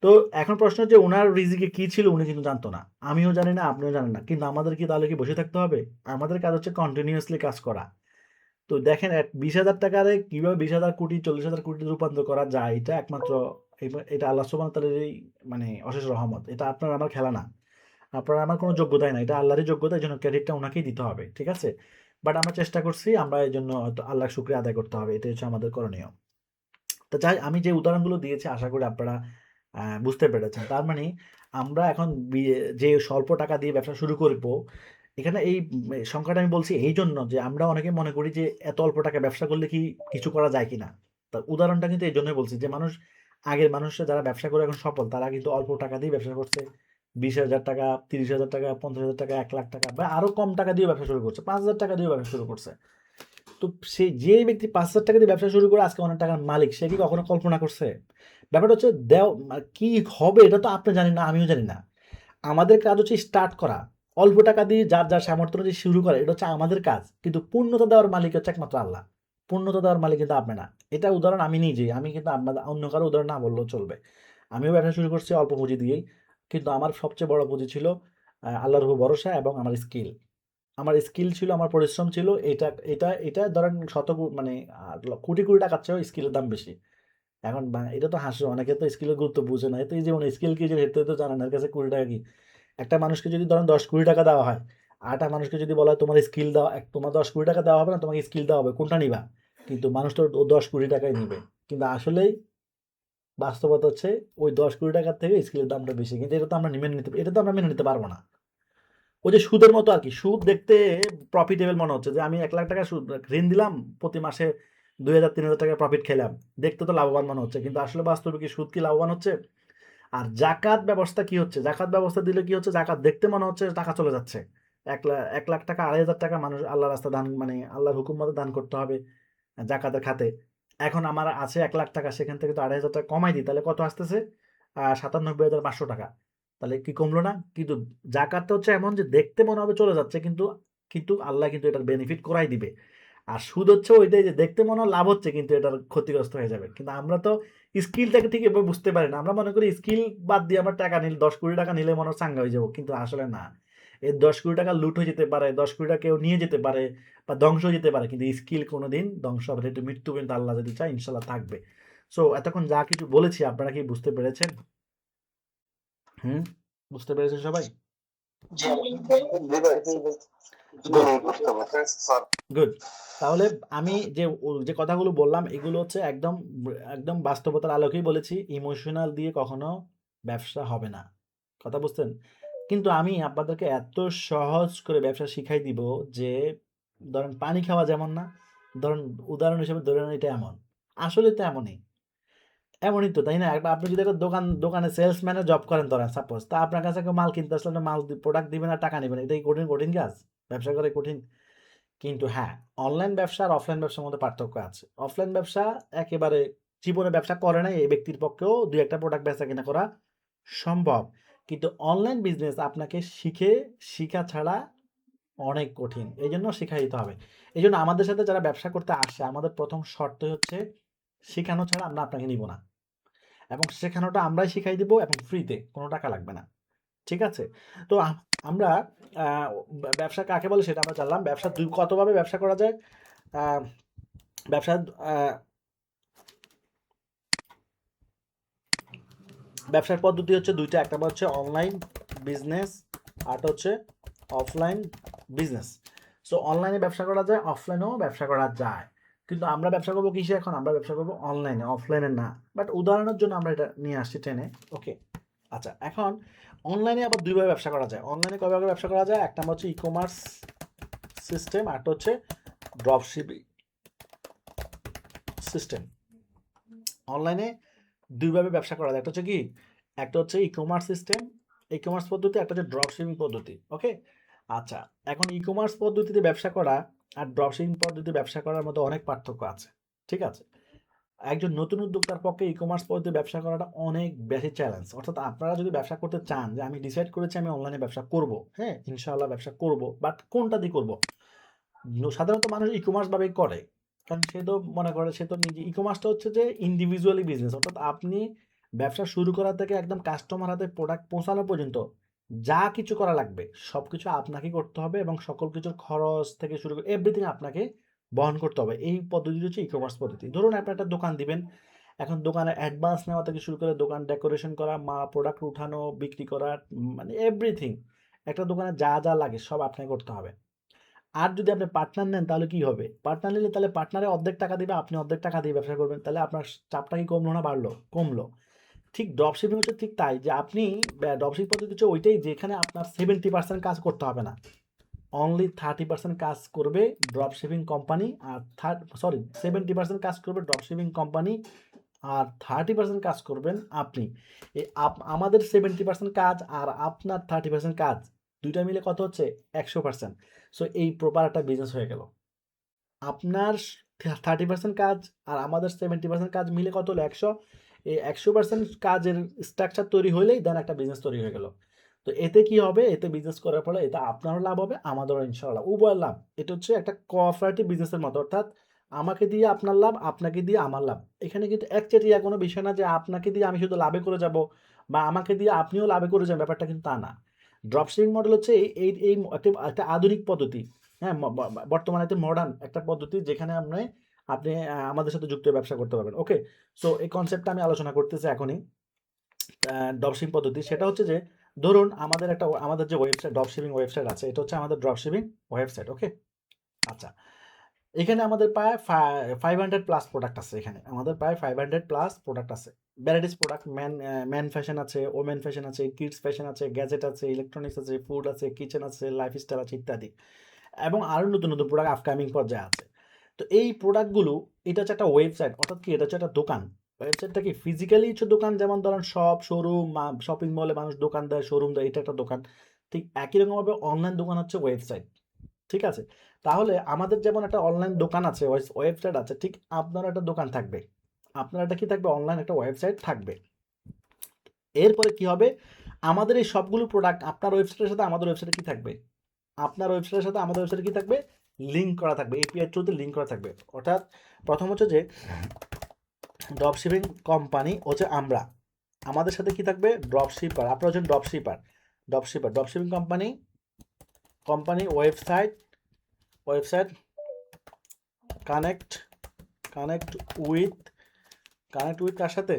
তো এখন প্রশ্ন হচ্ছে উনার রিজিকে কি ছিল উনি কিন্তু জানতো না। আমিও জানি না, আপনিও জানেন না। কিন্তু আমাদের কি তাহলে কি বসে থাকতে হবে? আমাদের কাজ হচ্ছে কন্টিনিউয়াসলি কাজ করা। তো দেখেন ৳২০,০০০ রে কিভাবে ২০,০০০ কোটি ৪০,০০০ কোটি রূপান্তর করা যায় এটা একমাত্র এটা আল্লাহ সুবহানাহু ওয়া তাআলারই মানে অশেষ রহমত। এটা আপনার আমার খেলা না। আপনার আমার কোনো যোগ্যতাই না। এটা আল্লাহরই যোগ্যতা। এজন্য ক্রেডিটটা উনাকেই দিতে হবে। ঠিক আছে? বাট আমরা চেষ্টা করছি। আমরা এজন্য হয়তো আল্লাহর শুকরিয়া আদায় করতে হবে। এটাই হচ্ছে আমাদের করণীয়। তো যাই আমি যে উদাহরণগুলো দিয়েছি আশা করি আপনারা বুঝতে পেরেছেন। তার মানে আমরা এখন যে স্বল্প টাকা দিয়ে ব্যবসা শুরু করব, এখানে এই সংখ্যাটা আমি বলছি এইজন্য যে আমরা অনেকে মনে করি যে এত অল্প টাকায় ব্যবসা করলে কি কিছু করা যায় কিনা? তো উদাহরণটা কিন্তু এইজন্যই বলছি যে আগের মানুষরা যারা ব্যবসা করে এখন সফল তারা কিন্তু অল্প টাকা দিয়ে ব্যবসা করছে। ৳২০,০০০, ৳৩০,০০০, ৳৫০,০০০, ৳১,০০,০০০ বা আরো কম টাকা দিয়েও ব্যবসা শুরু করছে। ৳৫,০০০ দিয়েও ব্যবসা শুরু করছে। তো যেই ব্যক্তি ৳৫,০০০ দিয়ে ব্যবসা শুরু করে আজকে অনেক টাকার মালিক, সে কি কখনো কল্পনা করছে? ব্যাপারটা হচ্ছে কি হবে এটা তো আপনি জানেন না, আমিও জানি না। আমাদের কাজ হচ্ছে স্টার্ট করা। অল্প টাকা দিয়ে যার সামর্থ্য অনুযায়ী শুরু করা। এটা হচ্ছে আমাদের কাজ। কিন্তু পূর্ণতা দেওয়ার মালিক হচ্ছে একমাত্র আল্লাহ। পূর্ণতা দেওয়ার মালিক কিন্তু আপনি না। এটা উদাহরণ আমি নিজেই। আমি কিন্তু অন্য কারো উদাহরণ না বললেও চলবে। আমিও ব্যবসা শুরু করছি অল্প পুঁজি দিয়েই। কিন্তু আমার সবচেয়ে বড় পুঁজি ছিল আল্লাহর উপর ভরসা এবং আমার স্কিল। আমার স্কিল ছিল, আমার পরিশ্রম ছিল। এটা ধরেন মানে কোটি, কোটি টাকার চেয়েও স্কিলের দাম বেশি। এখন এটা তো অনেকে তো স্কিলের গুরুত্ব বুঝে না। এ তো এই জীবনে স্কিল কি জিনিস এটা তো জানে না। এর কাছে ৳২০ কি? একটা মানুষকে যদি ধরেন ৳১০,০০,০০,০০০ দেওয়া হয়, আরেকটা মানুষকে যদি বলা হয় তোমার স্কিল দাও, তোমার ৳১০,০০,০০,০০০ দেওয়া হবে না, তোমাকে স্কিল দেওয়া হবে। কোনটা নিবা? কিন্তু মানুষ তো ও ৳১০,০০,০০,০০০ নিবে। কিন্তু আসলেই বাস্তবতা হচ্ছে ওই ৳১০,০০,০০,০০০ থেকে স্কিলের দামটা বেশি। কিন্তু এটা তো আমরা মেনে নিতে পারব না। ওই যে সুদের মতো আরকি। সুদ দেখতে প্রফিটেবল মনে হচ্ছে যে আমি ৳১,০০,০০০ ঋণ দিলাম, প্রতি মাসে ৳২,০০০-৩,০০০ প্রফিট খেলাম। দেখতে তো লাভবান মনে হচ্ছে। কিন্তু আসলে বাস্তবে কি সুদ কি লাভবান হচ্ছে? আর জাকাত ব্যবস্থা কি হচ্ছে? জাকাত ব্যবস্থা দিলে কি হচ্ছে? জাকাত দেখতে মনে হচ্ছে টাকা চলে যাচ্ছে। ৳১,০০,০০০ ৳২,৫০০ মানুষ আল্লাহর রাস্তায় দান মানে আল্লাহর হুকুম মতো দান করতে হবে জাকাতের খাতে। এখন আমার আছে ৳১,০০,০০০ সেখান থেকে তো ৳২,৫০০ কমাই দিই। তাহলে কত আসতেছে? ৳৯৭,৫০০। তাহলে কি কমলো না? কিন্তু জাকাতটা হচ্ছে এমন যে দেখতে মনে হবে চলে যাচ্ছে কিন্তু আল্লাহ কিন্তু এটার বেনিফিট করাই দিবে। আর সুদ হচ্ছে ওইটাই যে দেখতে মনে হয় লাভ হচ্ছে কিন্তু এটার ক্ষতিগ্রস্ত হয়ে যাবে। কিন্তু আমরা তো স্কিলটাকে ঠিক এভাবে বুঝতে পারি না। আমরা মনে করি স্কিল বাদ দিয়ে আমরা টাকা নিলে ৳১০,০০,০০,০০০ নিলে মনে হয় চাঙ্গা হয়ে যাবো। কিন্তু আসলে না। এই ৳১০,০০,০০,০০০ লুট হয়ে যেতে পারে, ৳১০,০০,০০,০০০ কেউ নিয়ে যেতে পারে বা ধ্বংস হয়ে যেতে পারে। কিন্তু স্কিল কোনদিন ধ্বংস হবে না। এটা মৃত্যু পর্যন্ত আল্লাহ যদি চায় ইনশাআল্লাহ থাকবে। সো এতক্ষণ যা কিছু বলেছি আপনারা কি বুঝতে পেরেছেন? হুম? বুঝতে পেরেছেন সবাই? জি, জি ভাই। জি, গুড, বুঝতে পারছি স্যার। গুড। তাহলে আমি যে কথাগুলো বললাম এগুলো হচ্ছে একদম বাস্তবতার আলোকেই বলেছি। ইমোশনাল দিয়ে কখনো ব্যবসা হবে না। কথা বুঝছেন? কিন্তু আমি আপনাদেরকে এত সহজ করে ব্যবসা শিখাই দিব যে ধরেন পানি খাওয়া যেমন না, ধরেন উদাহরণ হিসেবে ধরে নেন এটা এমন। আসলে তো এমনই। এমনই তো, তাই না? আপনি যদি একটা দোকানে সেলসম্যান এর জব করেন ধরেন সাপোজ। তা আপনার কাছে কেউ মাল কিনতে আসলে মাল প্রোডাক্ট দিবেন আর টাকা নিবেন। এটা কি কঠিন কাজ? ব্যবসা করা কঠিন? কিন্তু হ্যাঁ, অনলাইন ব্যবসা আর অফলাইন ব্যবসার মধ্যে পার্থক্য আছে। অফলাইন ব্যবসা একেবারে জীবনে ব্যবসা করে নাই এই ব্যক্তির পক্ষেও ২-১ টা প্রোডাক্ট বেচা-কিনা করা সম্ভব। কিন্তু অনলাইন বিজনেস আপনাকে শিখা ছাড়া অনেক কঠিন। এজন্য শিখাই দিতে হবে। এজন্য আমাদের সাথে যারা ব্যবসা করতে আসে আমাদের ১ম শর্তই হচ্ছে শিখানো ছাড়া আমরা আপনাকে নিব না। এবং শেখানোটা আমরাই শিখাই দিব এবং ফ্রিতে, কোনো টাকা লাগবে না। ঠিক আছে? তো আমরা আ ব্যবসা কাকে বলে সেটা আমরা জানলাম। কতভাবে ব্যবসা করা যায়? আ ব্যবসা আ ব্যবসার পদ্ধতি হচ্ছে ২ টা। একটা হচ্ছে অনলাইন বিজনেস, আরেকটা হচ্ছে অফলাইন বিজনেস। সো অনলাইনে ব্যবসা করা যায়, অফলাইনেও ব্যবসা করা যায়। কিন্তু আমরা ব্যবসা করব কিসে এখন? আমরা ব্যবসা করব অনলাইনে, অফলাইনে না। বাট উদাহরণের জন্য আমরা এটা নিয়ে আসছি টেনে। ওকে? আচ্ছা, এখন অনলাইনে আবার দুইভাবে ব্যবসা করা যায়। অনলাইনে কয়ভাবে ব্যবসা করা যায়? একটা হচ্ছে ই-কমার্স সিস্টেম, আরেকটা হচ্ছে ড্রপ শিপিং সিস্টেম। অনলাইনে দুইভাবে ব্যবসা করা যায়। একটা হচ্ছে কি, একটা হচ্ছে ই-কমার্স সিস্টেম, ই-কমার্স পদ্ধতি, একটা হচ্ছে ড্রপ শিপিং পদ্ধতি। ওকে, আচ্ছা, এখন ই-কমার্স পদ্ধতিতে ব্যবসা করা আর ড্রপ শিপিং পদ্ধতিতে ব্যবসা করার মধ্যে অনেক পার্থক্য আছে। ঠিক আছে, একজন নতুন উদ্যোক্তার পক্ষে ই-কমার্স পদ্ধতিতে ব্যবসা করাটা অনেক বেশি চ্যালেঞ্জ। অর্থাৎ আপনারা যদি ব্যবসা করতে চান, যে আমি ডিসাইড করেছি আমি অনলাইনে ব্যবসা করব, হ্যাঁ ইনশাআল্লাহ ব্যবসা করব, বাট কোনটা দিয়ে করব? সাধারণত মানুষ ই-কমার্স ভাবেই করে, কারণ সে তো মনে করে সে তো নিজে, ই-কমার্সটা হচ্ছে যে ইন্ডিভিজুয়ালি বিজনেস, অর্থাৎ আপনি ব্যবসা শুরু করা থেকে একদম কাস্টমার হাতে প্রোডাক্ট পৌঁছানো পর্যন্ত যা কিছু করা লাগবে সব কিছু আপনাকে করতে হবে, এবং সকল কিছুর খরচ থেকে শুরু করে এভরিথিং আপনাকে বহন করতে হবে। এই পদ্ধতি হচ্ছে ই-কমার্স পদ্ধতি। ধরুন আপনি একটা দোকান দিবেন, এখন দোকানে অ্যাডভান্স নেওয়া থেকে শুরু করে দোকান ডেকোরেশন করা, প্রোডাক্ট উঠানো, বিক্রি করা, মানে এভরিথিং, একটা দোকানে যা যা লাগে সব আপনাকে করতে হবে। আর যদি আপনি পার্টনার নেন তাহলে কি হবে? পার্টনার নিলে তাহলে পার্টনারে অর্ধেক টাকা দিবে, আপনি অর্ধেক টাকা দিয়ে ব্যবসা করবেন। তাহলে আপনার চাপটা কি কমলো না বাড়লো? কমলো। ঠিক ড্রপশিপিং হচ্ছে ঠিক তাই, যে আপনি ড্রপশিপ পদ্ধতি হচ্ছে ওইটাই যেখানে আপনার 70% কাজ করতে হবে না। অনলি 30% কাজ করবে ড্রপশিপিং কোম্পানি, আর 70% কাজ করবে ড্রপশিপিং কোম্পানি, আর 30% কাজ করবেন আপনি। আমাদের 70% কাজ আর আপনার 30% কাজ, দুইটা মিলে কত হচ্ছে? 100%। সো এই প্রপার একটা বিজনেস হয়ে গেল। আপনার 30% কাজ আর আমাদের 70% কাজ মিলে কত হলো? 100। এই 100% কাজের স্ট্রাকচার তৈরি হইলেই দেন একটা বিজনেস তৈরি হয়ে গেল। তো এতে কি হবে? এতে বিজনেস করার ফলে এটা আপনারও লাভ হবে, আমাদেরও ইনশাআল্লাহ উভয়ের লাভ। এটা হচ্ছে একটা কোঅপারেটিভ বিজনেসের মতো, অর্থাৎ আমাকে দিয়ে আপনার লাভ, আপনাকে দিয়ে আমার লাভ। এখানে কিন্তু একচেটিয়া কোনো বিষয় না যে আপনাকে দিয়ে আমি শুধু লাভে করে যাব, বা আমাকে দিয়ে আপনিও লাভে করে যাবেন, ব্যাপারটা কিন্তু তা না। ড্রপশিপিং মডেল হচ্ছে এই এই এই একটা একটা আধুনিক পদ্ধতি। হ্যাঁ, বর্তমানে একটা মডার্ন একটা পদ্ধতি, যেখানে আপনি আপনি আমাদের সাথে যুক্ত হয়ে ব্যবসা করতে পারবেন। ওকে, সো এই কনসেপ্টটা আমি আলোচনা করতেছি এখনই। ড্রপশিপিং পদ্ধতি সেটা হচ্ছে যে, ধরুন আমাদের যে ওয়েবসাইট, ড্রপশিপিং ওয়েবসাইট আছে, এটা হচ্ছে আমাদের ড্রপশিপিং ওয়েবসাইট। ওকে, আচ্ছা, এখানে আমাদের প্রায় 500+ প্রোডাক্ট আছে। এখানে আমাদের প্রায় 500+ প্রোডাক্ট আছে। ভ্যারাইটিস প্রোডাক্ট, ম্যান ফ্যাশন আছে, ওমেন ফ্যাশন আছে, কিডস ফ্যাশন আছে, গ্যাজেট আছে, ইলেকট্রনিক্স আছে, ফুড আছে, কিচেন আছে, লাইফস্টাইল আছে, ইত্যাদি। এবং আরও নতুন নতুন প্রোডাক্ট আপকামিং পর্যায়ে আছে। তো এই প্রোডাক্টগুলো, এটা হচ্ছে একটা ওয়েবসাইট, অর্থাৎ কি এটা হচ্ছে একটা দোকান। ওয়েবসাইটটা কি ফিজিক্যালি হচ্ছে দোকান, যেমন ধরেন শপ, শোরুম, শপিং মলে মানুষ দোকান দেয়, শোরুম দেয়, এটা একটা দোকান। ঠিক একই রকমভাবে অনলাইন দোকান হচ্ছে ওয়েবসাইট। ঠিক আছে, তাহলে আমাদের যেমন একটা অনলাইন দোকান আছে, ওয়েবসাইট আছে, ঠিক আপনার একটা দোকান থাকবে, আপনার একটা কি থাকবে? অনলাইন একটা ওয়েবসাইট থাকবে। এরপরে কি হবে? আমাদের এই সবগুলো প্রোডাক্ট আপনার ওয়েবসাইটের সাথে আমাদের ওয়েবসাইটে কি থাকবে? আপনার ওয়েবসাইটের সাথে আমাদের ওয়েবসাইটে কি থাকবে? লিঙ্ক করা থাকবে, এপিআই থ্রুতে লিঙ্ক করা থাকবে। অর্থাৎ প্রথম হচ্ছে যে ড্রপশিপিং কোম্পানি হচ্ছে আমরা, আমাদের সাথে কি থাকবে? ড্রপশিপার, আপনারা হচ্ছেন dropshipping company website, website connect connect with কার সাথে?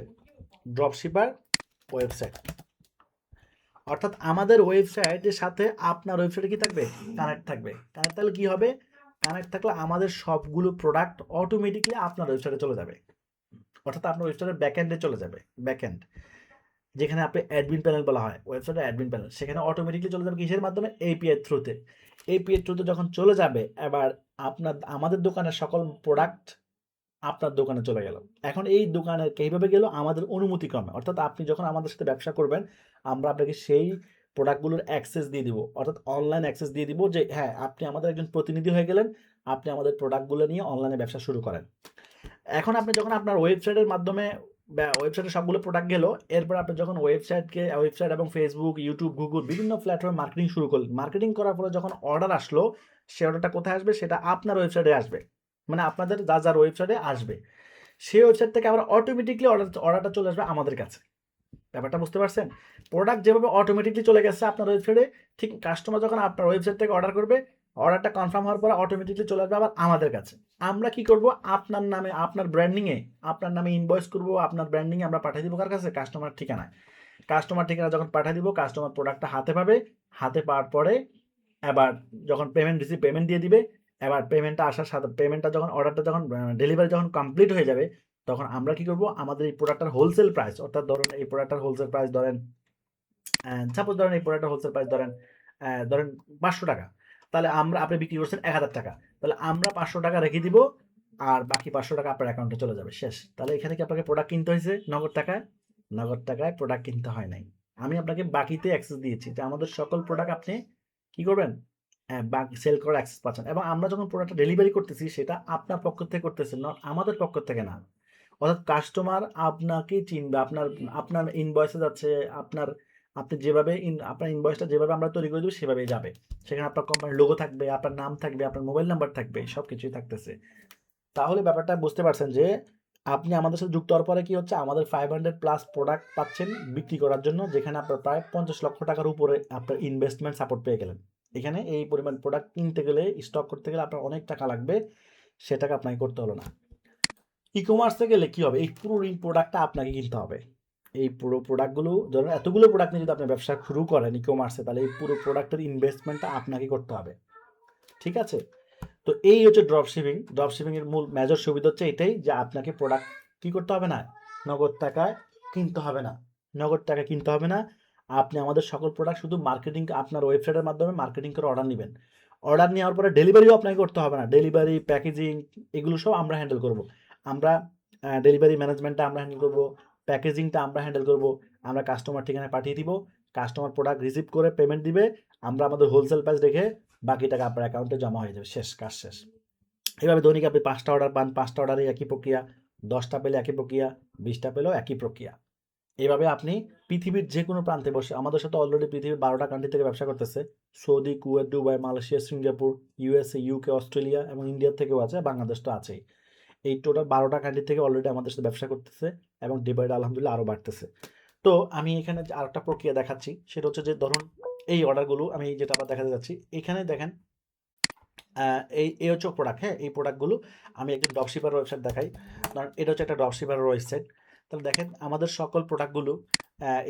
Dropshipper website. অর্থাৎ আমাদের ওয়েবসাইটের সাথে আপনার ওয়েবসাইটে কি থাকবে? কানেক্ট থাকবে। কানেক্ট থাকলে কি হবে? কানেক্ট থাকলে আমাদের সবগুলো প্রোডাক্ট অটোমেটিকলি আপনার ওয়েবসাইটে চলে যাবে। অর্থাৎ আপনার ওয়েবসাইটের ব্যাকএন্ডে চলে যাবে। ব্যাকএন্ড, যেখানে আপনি অ্যাডমিন প্যানেল বলা হয়, ওয়েবসাইটের অ্যাডমিন প্যানেল, সেখানে অটোমেটিকলি চলে যাবে কিসের মাধ্যমে? এপিআই থ্রুতে। এপিআই থ্রুতে যখন চলে যাবে, এবার আমাদের দোকানের সকল প্রোডাক্ট আপনার দোকানে চলে গেল। এখন এই দোকানে কিভাবে গেল? আমাদের অনুমতিক্রমে। অর্থাৎ আপনি যখন আমাদের সাথে ব্যবসা করবেন, আমরা আপনাকে সেই প্রোডাক্টগুলোর অ্যাক্সেস দিয়ে দিব, অর্থাৎ অনলাইন অ্যাক্সেস দিয়ে দিব, যে হ্যাঁ আপনি আমাদের একজন প্রতিনিধি হয়ে গেলেন, আপনি আমাদের প্রোডাক্টগুলো নিয়ে অনলাইনে ব্যবসা শুরু করেন। এখন আপনি যখন আপনার ওয়েবসাইটের মাধ্যমে, ওয়েবসাইটে সবগুলো প্রোডাক্ট গেল, এরপর আপনি যখন ওয়েবসাইট এবং ফেসবুক, ইউটিউব, গুগল বিভিন্ন প্ল্যাটফর্মে মার্কেটিং শুরু করলেন, মার্কেটিং করার পরে যখন অর্ডার আসলো, সে অর্ডারটা কোথায় আসবে? সেটা আপনার ওয়েবসাইটে আসবে, মানে আপনাদের যার ওয়েবসাইটে আসবে, সেই ওয়েবসাইট থেকে আবার অটোমেটিকলি অর্ডারটা চলে আসবে আমাদের কাছে। ব্যাপারটা বুঝতে পারছেন? প্রোডাক্ট যেভাবে অটোমেটিকলি চলে গেছে আপনার ওয়েবসাইটে, ঠিক কাস্টমার যখন আপনার ওয়েবসাইট থেকে অর্ডার করবে, অর্ডারটা কনফার্ম হওয়ার পরে অটোমেটিকলি চলে আসবে আবার আমাদের কাছে। আমরা কি করব? আপনার নামে, আপনার ব্র্যান্ডিংয়ে, আপনার নামে ইনভয়েস করব, আপনার ব্র্যান্ডিংয়ে আমরা পাঠিয়ে দিব কার কাছে? কাস্টমার ঠিকানায়। কাস্টমার ঠিকানা যখন পাঠিয়ে দিব, কাস্টমার প্রোডাক্টটা হাতে পাবে। হাতে পাওয়ার পরে এবার যখন পেমেন্ট দিয়ে দিবে, এবার পেমেন্টটা আসার সাথে, পেমেন্টটা যখন, অর্ডারটা যখন, ডেলিভারি যখন কমপ্লিট হয়ে যাবে, তখন আমরা কি করব? আমাদের এই প্রোডাক্টটার হোলসেল প্রাইস, অর্থাৎ ধরুন এই প্রোডাক্টটার হোলসেল প্রাইস ধরেন সাপোজ ধরেন এই প্রোডাক্টের হোলসেল প্রাইস ধরেন 500 টাকা। তাহলে আপনি বিক্রি করছেন 1000 টাকা। তাহলে আমরা 500 টাকা রেখে দিব আর বাকি 500 টাকা আপনার অ্যাকাউন্টে চলে যাবে। শেষ। তাহলে এখানে কি আপনাকে প্রোডাক্ট কিনতে হয়েছে নগদ টাকায়? নগদ টাকায় প্রোডাক্ট কিনতে হয় নাই। আমি আপনাকে বাকিতে অ্যাক্সেস দিয়েছি যে আমাদের সকল প্রোডাক্ট আপনি কি করবেন? বাকি সেল করার অ্যাক্সেস পাচ্ছেন এবং আমরা যখন প্রোডাক্টটা ডেলিভারি করতেছি সেটা আপনার পক্ষ থেকে করতেছি, নট আমাদের পক্ষ থেকে না। অর্থাৎ কাস্টমার আপনাকেই চিনবে। আপনার আপনার ইনভয়েসে যাচ্ছে, আপনার আপনি যেভাবে আপনার ইনভয়েসটা যেভাবে আমরা তৈরি করে দেব সেভাবেই যাবে। সেখানে আপনার কোম্পানির লোগো থাকবে, আপনার নাম থাকবে, আপনার মোবাইল নাম্বার থাকবে, সবকিছুই থাকতেছে। তাহলে ব্যাপারটা বুঝতে পারছেন যে আপনি আমাদের সাথে যুক্ত হওয়ার পরে কি হচ্ছে, আমাদের 500 প্লাস প্রোডাক্ট পাচ্ছেন বিক্রি করার জন্য, যেখানে আপনার প্রায় 50 লক্ষ টাকার উপরে আপনার ইনভেস্টমেন্ট সাপোর্ট পেয়ে গেলেন। এখানে এই পরিমাণ প্রোডাক্ট কিনতে গেলে, স্টক করতে গেলে আপনার অনেক টাকা লাগবে, সে টাকা আপনাকে করতে হলো না। ই-কমার্সে গেলে কি হবে, এই পুরো প্রোডাক্টটা আপনাকে কিনতে হবে। এই পুরো প্রোডাক্টগুলো ধরুন এতগুলো প্রোডাক্ট নিয়ে যদি আপনি ব্যবসা শুরু করেন ই-কমার্সে, তাহলে এই পুরো প্রোডাক্টের ইনভেস্টমেন্টটা আপনাকে করতে হবে। ঠিক আছে? তো এই হচ্ছে ড্রপ শিপিং। ড্রপ শিপিং এর মূল মেজর সুবিধা হচ্ছে এটাই যে আপনাকে প্রোডাক্ট কি করতে হবে না, নগদ টাকায় কিনতে হবে না। নগদ টাকায় কিনতে হবে না। আপনি আমাদের সকল প্রোডাক্ট শুধু মার্কেটিং, আপনার ওয়েবসাইটের মাধ্যমে মার্কেটিং করে অর্ডার নেবেন। অর্ডার নেওয়ার পরে ডেলিভারিও আপনাকে করতে হবে না। ডেলিভারি, প্যাকেজিং এগুলো সব আমরা হ্যান্ডেল করব। আমরা ডেলিভারি ম্যানেজমেন্টটা আমরা হ্যান্ডেল করব, প্যাকেজিংটা আমরা হ্যান্ডেল করব। আমরা কাস্টমার ঠিকানায় পাঠিয়ে দিব। কাস্টমার প্রোডাক্ট রিসিভ করে পেমেন্ট দিবে। আমরা আমাদের হোলসেল প্রাইস রেখে বাকি টাকা আপনার অ্যাকাউন্টে জমা হয়ে যাবে। শেষ, কাজ শেষ। এভাবে দৈনিক আপনি 5টা অর্ডার পান, 5টা অর্ডারে একই প্রক্রিয়া, 10টা পেলে একই প্রক্রিয়া, 20টা পেলেও একই প্রক্রিয়া। এভাবে আপনি পৃথিবীর যে কোনো প্রান্তে বসে, আমাদের সাথে অলরেডি পৃথিবীর 12টা কান্ট্রি থেকে ব্যবসা করতেছে। Saudi, Kuwait, Dubai, Malaysia, Singapore, USA, UK, Australia এবং ইন্ডিয়ার থেকেও আছে, বাংলাদেশ তো আছেই। এই টোটাল 12টা কান্ট্রি থেকে অলরেডি আমাদের সাথে ব্যবসা করতেছে এবং ডিভাইড আলহামদুলিল্লাহ আরও বাড়তেছে। তো আমি এখানে যে আরেকটা প্রক্রিয়া দেখাচ্ছি, সেটা হচ্ছে যে ধরুন এই অর্ডারগুলো আমি যেটা আবার দেখাতে যাচ্ছি, এখানে দেখেন এই হচ্ছে প্রোডাক্ট। হ্যাঁ, এই প্রোডাক্টগুলো আমি একজন ড্রপশিপার ওয়েবসাইট দেখাই। কারণ এটা হচ্ছে একটা ড্রপশিপারের ওয়েবসাইট। তাহলে দেখেন আমাদের সকল প্রোডাক্টগুলো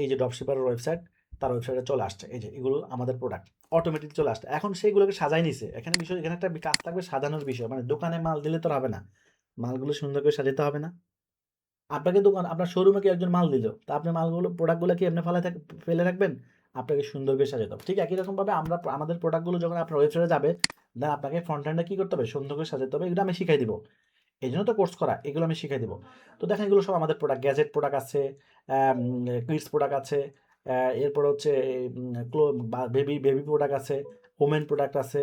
এই যে ড্রপশিপারের ওয়েবসাইট, তার ওয়েবসাইটে চলে আসছে। এই যে এগুলো আমাদের প্রোডাক্ট অটোমেটিক চলে আসছে। এখন সেইগুলোকে সাজাই নিছে। এখানে বিষয়, এখানে একটা কাজ থাকবে সাজানোর বিষয়। মানে দোকানে মাল দিলে তো আর হবে না। মালগুলো সুন্দর করে সাজাতে হবে না? আপনাকে দোকান, আপনার শোরুমে কি একজন মাল দিল, তা আপনি মালগুলো, প্রোডাক্টগুলো কি এমনি ফেলে রাখবেন? আপনাকে সুন্দর করে সাজাতে হবে। ঠিক একই রকমভাবে আমরা আমাদের প্রোডাক্টগুলো যখন আপনার ওয়েবসাইটে যাবে, দেন আপনাকে ফ্রন্ট এন্ডে কি করতে হবে, সুন্দর করে সাজাতে হবে। এগুলো আমি শিখাই দিব। এই জন্য তো কোর্স করা, এগুলো আমি শিখাই দিব। তো দেখেন এগুলো সব আমাদের প্রোডাক্ট, গ্যাজেট প্রোডাক্ট আছে, কিডস প্রোডাক্ট আছে, এরপর হচ্ছে বেবি বেবি প্রোডাক্ট আছে, ওমেন প্রোডাক্ট আছে,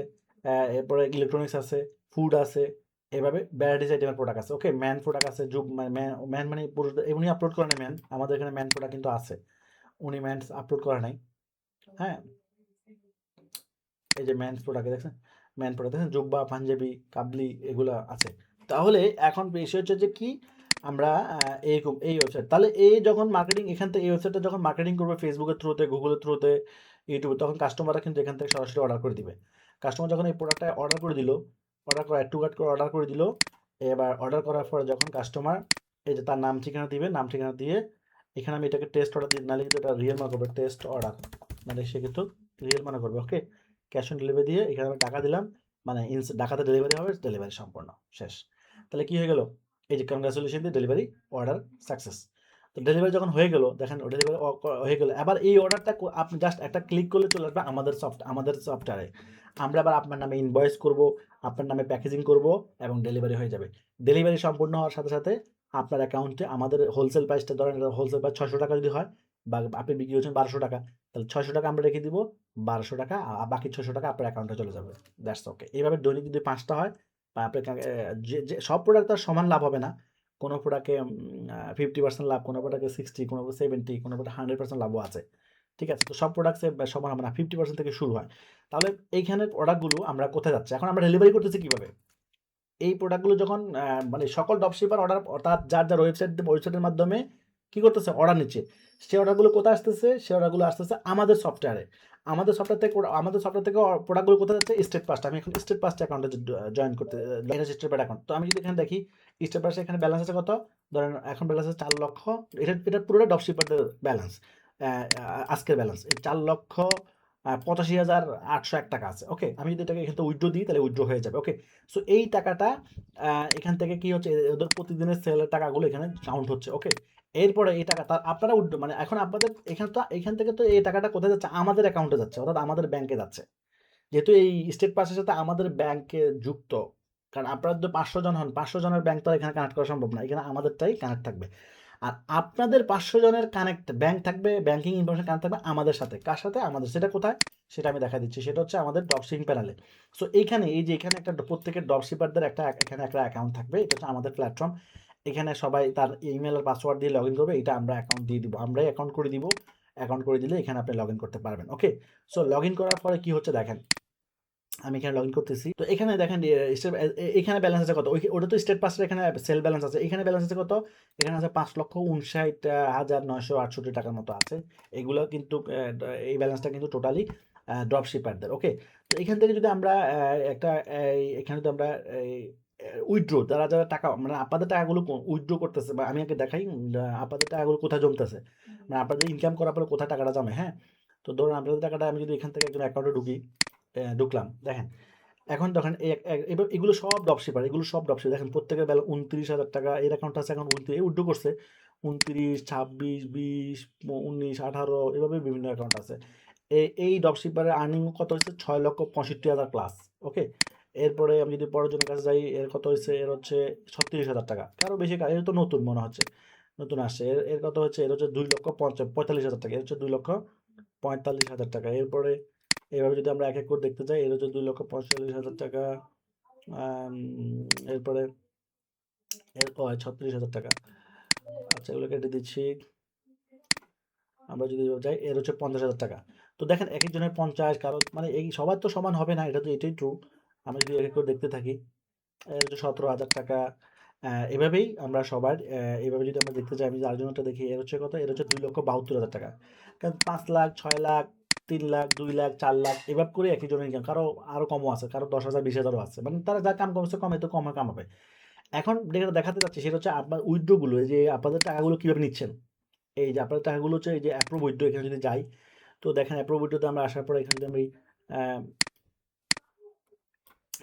এরপরে ইলেকট্রনিক্স আছে, ফুড আছে, এভাবে ভ্যারাইটিস আইটেমের প্রোডাক্ট আছে। ওকে, ম্যান প্রোডাক্ট আছে, ম্যান মানে পুরুষদের, উনি আপলোড করে নাই ম্যান, আমাদের এখানে ম্যান প্রোডাক্ট কিন্তু আছে, উনি ম্যান আপলোড করে নাই। হ্যাঁ, এই যে ম্যান প্রোডাক্ট দেখছেন, ম্যান প্রোডাক্ট দেখেন, জুব্বা, পাঞ্জাবি, কাবলি এগুলো আছে। তাহলে এখন বিষয় হচ্ছে যে কি, আমরা এইরকম এই ওয়েবসাইট, তাহলে এই যখন মার্কেটিং এখান থেকে, এই ওয়েবসাইটটা যখন মার্কেটিং করবে ফেসবুকের থ্রুতে, গুগলের থ্রুতে, ইউটিউবে, তখন কাস্টমাররা কিন্তু এখান থেকে সরাসরি অর্ডার করে দিবে। কাস্টমার যখন এই প্রোডাক্টটা অর্ডার করে দিল, অর্ডার করে অ্যাড টু কার্ট করে অর্ডার করে দিল, এবার অর্ডার করার পরে যখন কাস্টমার এই যে তার নাম ঠিকানা দিবে, নাম ঠিকানা দিয়ে এখানে আমি এটাকে টেস্ট অর্ডার দিই, নাহলে কিন্তু এটা রিয়েল মনে করবে, টেস্ট অর্ডার, নাহলে সে কিন্তু রিয়েল মনে করবে। ওকে, ক্যাশ অন ডেলিভারি দিয়ে এখানে আমি টাকা দিলাম, মানে ঢাকাতে ডেলিভারি হবে, ডেলিভারি সম্পূর্ণ শেষ। তাহলে কি হয়ে গেল, এই যে কনগ্রাচুলেশন দিয়ে ডেলিভারি অর্ডার সাকসেস। তো ডেলিভারি যখন হয়ে গেল, দেখেন ডেলিভারি হয়ে গেল, এবার এই অর্ডারটা আপনি জাস্ট একটা ক্লিক করলে চলে আসবে আমাদের সফটওয়্যারে। আমরা আবার আপনার নামে ইনভয়েস করব, আপনার নামে প্যাকেজিং করব এবং ডেলিভারি হয়ে যাবে। ডেলিভারি সম্পূর্ণ হওয়ার সাথে সাথে আপনার অ্যাকাউন্টে আমাদের হোলসেল প্রাইসটা, ধরেন হোলসেল প্রাইস 600 টাকা যদি হয়, বা আপনি বিক্রি করছেন 1200 টাকা, তাহলে 600 টাকা আমরা রেখে দিব, 1200 টাকা আর বাকি 600 টাকা আপনার অ্যাকাউন্টে চলে যাবে। That's okay. এইভাবে দৈনিক যদি 5টা হয়, বা আপনার যে সব প্রোডাক্ট তার সমান লাভ হবে না। কোনো প্রোডাক্টে 50% লাভ, কোনো প্রোডাক্টে 60, কোনো 70, কোনো প্রোডাক্টে 100% লাভও আছে। ঠিক আছে? তো সব প্রোডাক্টসে সমান হবে না, 50% থেকে শুরু হয়। তাহলে এইখানের প্রোডাক্টগুলো আমরা কোথায় যাচ্ছে? এখন আমরা ডেলিভারি করতেছি কিভাবে? এই প্রোডাক্টগুলো যখন মানে সকল ড্রপশিপার অর্ডার, অর্থাৎ যার ওয়েবসাইটের মাধ্যমে কি করতেছে, অর্ডার নিচ্ছে, সে অর্ডারগুলো কোথায় আসতেছে? সে অর্ডারগুলো আসতেছে আমাদের সফটওয়্যারে। আমাদের সফটওয়্যার থেকে প্রোডাক্টগুলো কোথায় যাচ্ছে? স্টেট পাসটা, আমি এখন স্টেট পাসটা অ্যাকাউন্টে জয়েন করতে, স্টেট পাস অ্যাকাউন্ট। তো আমি যদি এখানে দেখি স্টেট পাসে, এখানে ব্যালেন্স আছে কত? ধরেন এখন ব্যালেন্স আছে 4 লক্ষ। এটা পুরোটা ড্রপশিপারদের ব্যালেন্স, আজকের ব্যালেন্স এই 4 লক্ষ 85,801 টাকা আছে। ওকে? আমি যদি এটাকে এখান থেকে উইথড্র দিই তাহলে উইথড্র হয়ে যাবে। ওকে? সো এই টাকাটা এখান থেকে কি হচ্ছে ওদের প্রতিদিনের সেলের টাকাগুলো এখানে কাউন্ট হচ্ছে। ওকে? এরপরে এই টাকা আপনারা উইথড্র মানে এখন আপনাদের এখান থেকে তো এই টাকাটা কোথায় যাচ্ছে? আমাদের অ্যাকাউন্টে যাচ্ছে। অর্থাৎ আমাদের ব্যাংকে যাচ্ছে। যেহেতু এই স্টেট পাসের সাথে আমাদের ব্যাংকে যুক্ত, কারণ আপনারা যদি 500 জন হন, 500 জনের ব্যাংক তো আর এখানে কানেক্ট করা সম্ভব না। এখানে আমাদেরটাই কানেক্ট থাকবে। আর আপনাদের 500 জনের ব্যাংক থাকবে, ব্যাংকিং ইনফরমেশন কানেক্ট থাকবে আমাদের সাথে। কার সাথে? আমাদের। সেটা কোথায়? সেটা আমি দেখা দিচ্ছি। সেটা হচ্ছে আমাদের ড্রপশিপিং প্যানেলে। সো এইখানে এই যে এখানে একটা প্রত্যেকের ড্রপশিপারদের এখানে একটা অ্যাকাউন্ট থাকবে। এটা হচ্ছে আমাদের প্ল্যাটফর্ম। এখানে সবাই তার ইমেল আর পাসওয়ার্ড দিয়ে লগইন করবে। এটা আমরা অ্যাকাউন্ট দিয়ে দিব। আমরাই অ্যাকাউন্ট করে দিব। অ্যাকাউন্ট করে দিলে এখানে আপনি লগইন করতে পারবেন। ওকে? সো লগইন করার পরে কি হচ্ছে দেখেন। আমি এখানে লগইন করতেছি। তো এখানে দেখেন এখানে ব্যালেন্স আছে কত? ওটা তো স্টেট পাসের এখানে সেল ব্যালেন্স আছে। এখানে ব্যালেন্স আছে কত? এখানে আছে 5,59,968 টাকার মতো আছে। এগুলো কিন্তু এই ব্যালেন্সটা কিন্তু টোটালি ড্রপ শিপারদের। ওকে? তো এখান থেকে যদি আমরা একটা এখানে যদি আমরা উইথড্র যারা টাকা মানে আপনাদের টাকাগুলো উইথড্র করতেছে বা আমি আগে দেখাই আপনাদের টাকাগুলো কোথায় জমতেছে। মানে আপনাদের ইনকাম করার পরে কোথায় টাকাটা জমে, হ্যাঁ? তো ধরুন আপনাদের টাকাটা আমি যদি এখান থেকে একজন অ্যাকাউন্টে ঢুকলাম। দেখেন এখন দেখেন এবার এগুলো সব ড্রপশিপার, এগুলো সব ড্রপশিপার। দেখেন প্রত্যেকের বেলা 29,000 টাকা এর অ্যাকাউন্ট আছে এখন 29 উইথড্র করছে 29, 26, 20, 19, 18 এভাবে বিভিন্ন অ্যাকাউন্ট আছে। এই ড্রপশিপারের আর্নিং কত হয়েছে 6,65,000 প্লাস। ওকে? এরপরে আমি যদি পরের জনের কাছে যাই এর কত হয়েছে এর হচ্ছে 36,000 টাকা। কারো বেশি এর তো নতুন মনে হচ্ছে, নতুন আসছে। এর কত হচ্ছে এর হচ্ছে 2,45,000 টাকা। এর হচ্ছে 2,45,000 টাকা। এরপরে এভাবে যদি আমরা এক এক করে দেখতে যাই এর হচ্ছে 2,45,000 টাকা। এরপরে এর 36,000 টাকা। আচ্ছা এগুলো কেটে দিচ্ছি। আমরা যদি যাই এর হচ্ছে 50,000 টাকা। তো দেখেন এক একজনের 50 কারো মানে এই সবার তো সমান হবে না, এটা তো এটাই ট্রু। আমরা যদি এক এক করে দেখতে থাকি এর হচ্ছে 17,000 টাকা। এভাবেই আমরা সবার এভাবে যদি আমরা দেখতে যাই আমি আরেকজনেরটা দেখি এর হচ্ছে কত এর হচ্ছে 2,72,000 টাকা। কারণ 5 লাখ 6 লাখ 3 লাখ 2 লাখ 4 লাখ এভাবে করে এক একজনের ইনকাম কারো আরো কমও আছে, কারো 10,000 20,000ও আছে। মানে তারা যা কাম করছে কমে তো কমে কামাবে। এখন যেটা দেখাতে চাচ্ছি সেটা হচ্ছে আপনার উইথড্র গুলো এই যে আপনাদের টাকাগুলো কিভাবে নিচ্ছেন। এই যে আপনাদের টাকাগুলো হচ্ছে এই যে অ্যাপ্রুভ উইথড্র এখানে যদি যাই তো দেখেন অ্যাপ্রুভ উইথড্রতে আমরা আসার পরে এখানে যদি আমি আহ,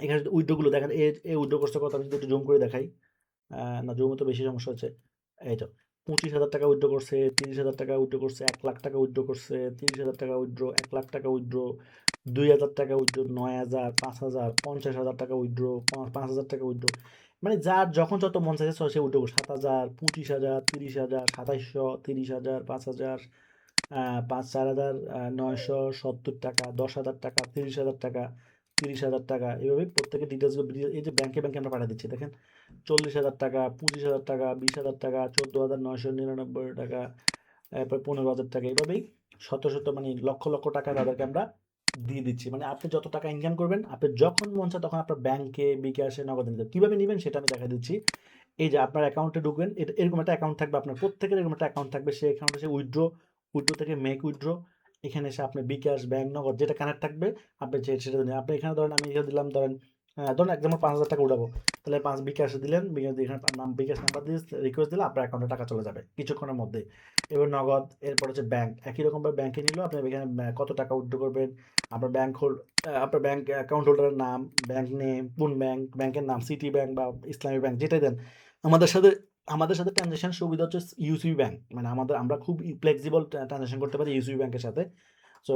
এখানে যদি উইথড্র গুলো দেখেন এই উইথড্র করছে কত আমি যদি একটু জুম করে দেখাই। না জুমে তো বেশি সমস্যা হচ্ছে। এই তো 25,000 টাকা উইথড্র করছে, 30,000 টাকা উইথড্র করছে, 1 লাখ টাকা উইথড্র করছে, 30,000 টাকা উইথড্র, 1 লাখ টাকা উইথড্র, 2,000 টাকা উইথড্র, 9,000, 5,000, 50,000 টাকা উইথড্র, 5,000 টাকা উইথড্র। মানে যার যখন যত মন চাইছে সে উইথড্র করছে। 7,000, 25,000, 30,000, 2,700, 30,000, 5,000, 4,000, 970 টাকা, 10,000 টাকা, 30,000 টাকা, 30,000 টাকা এভাবে প্রত্যেকের ডিটেলসগুলো এই যে ব্যাংকে ব্যাংকে আমরা পাঠিয়ে দিচ্ছি দেখেন 40,000 টাকা, 25,000 টাকা, 20,000 টাকা, 14,999 টাকা, এরপর 15,000 টাকা এভাবেই শত শত মানে লক্ষ লক্ষ টাকা তাদেরকে আমরা দিয়ে দিচ্ছি। মানে আপনি যত টাকা ইনকাম করবেন আপনি যখন মন চায় তখন আপনার ব্যাংকে বিকাশে নগদে নিতে কীভাবে নেবেন সেটা আমি দেখা দিচ্ছি। এই যে আপনার অ্যাকাউন্টে ঢুকবেন এরকম একটা অ্যাকাউন্ট থাকবে আপনার প্রত্যেকের এরকম একটা অ্যাকাউন্ট থাকবে সেই অ্যাকাউন্টে এসে উইথড্র থেকে মেক উইথড্র এখানে এসে আপনি বিকাশ ব্যাংক নগদ যেটা কানেক্ট থাকবে আপনি সেটা দিলেন। আপনি এখানে ধরেন আমি এখানে দিলাম ধরেন একদম 5,000 টাকা উঠাবো তাহলে বিকাশ দিলেন বিকাশ দিয়ে এখানে বিকাশ নাম্বার দিয়ে রিকোয়েস্ট দিলে আপনার অ্যাকাউন্টে টাকা চলে যাবে কিছুক্ষণের মধ্যে। এবার নগদ এরপর হচ্ছে ব্যাংক একই রকমভাবে ব্যাংকে নিলেও আপনি এখানে কত টাকা উইথড্র করবেন আপনার আপনার ব্যাংক অ্যাকাউন্ট হোল্ডারের নাম ব্যাংক নেম কোন ব্যাংকের নাম সিটি ব্যাংক বা ইসলামী ব্যাংক যেটাই দেন আমাদের সাথে ট্রানজাকশন সুবিধা হচ্ছে ইউসিবি ব্যাংক মানে আমরা খুব ফ্লেক্সিবল ট্রানজাকশন করতে পারি ইউসিবি ব্যাংকের সাথে। সো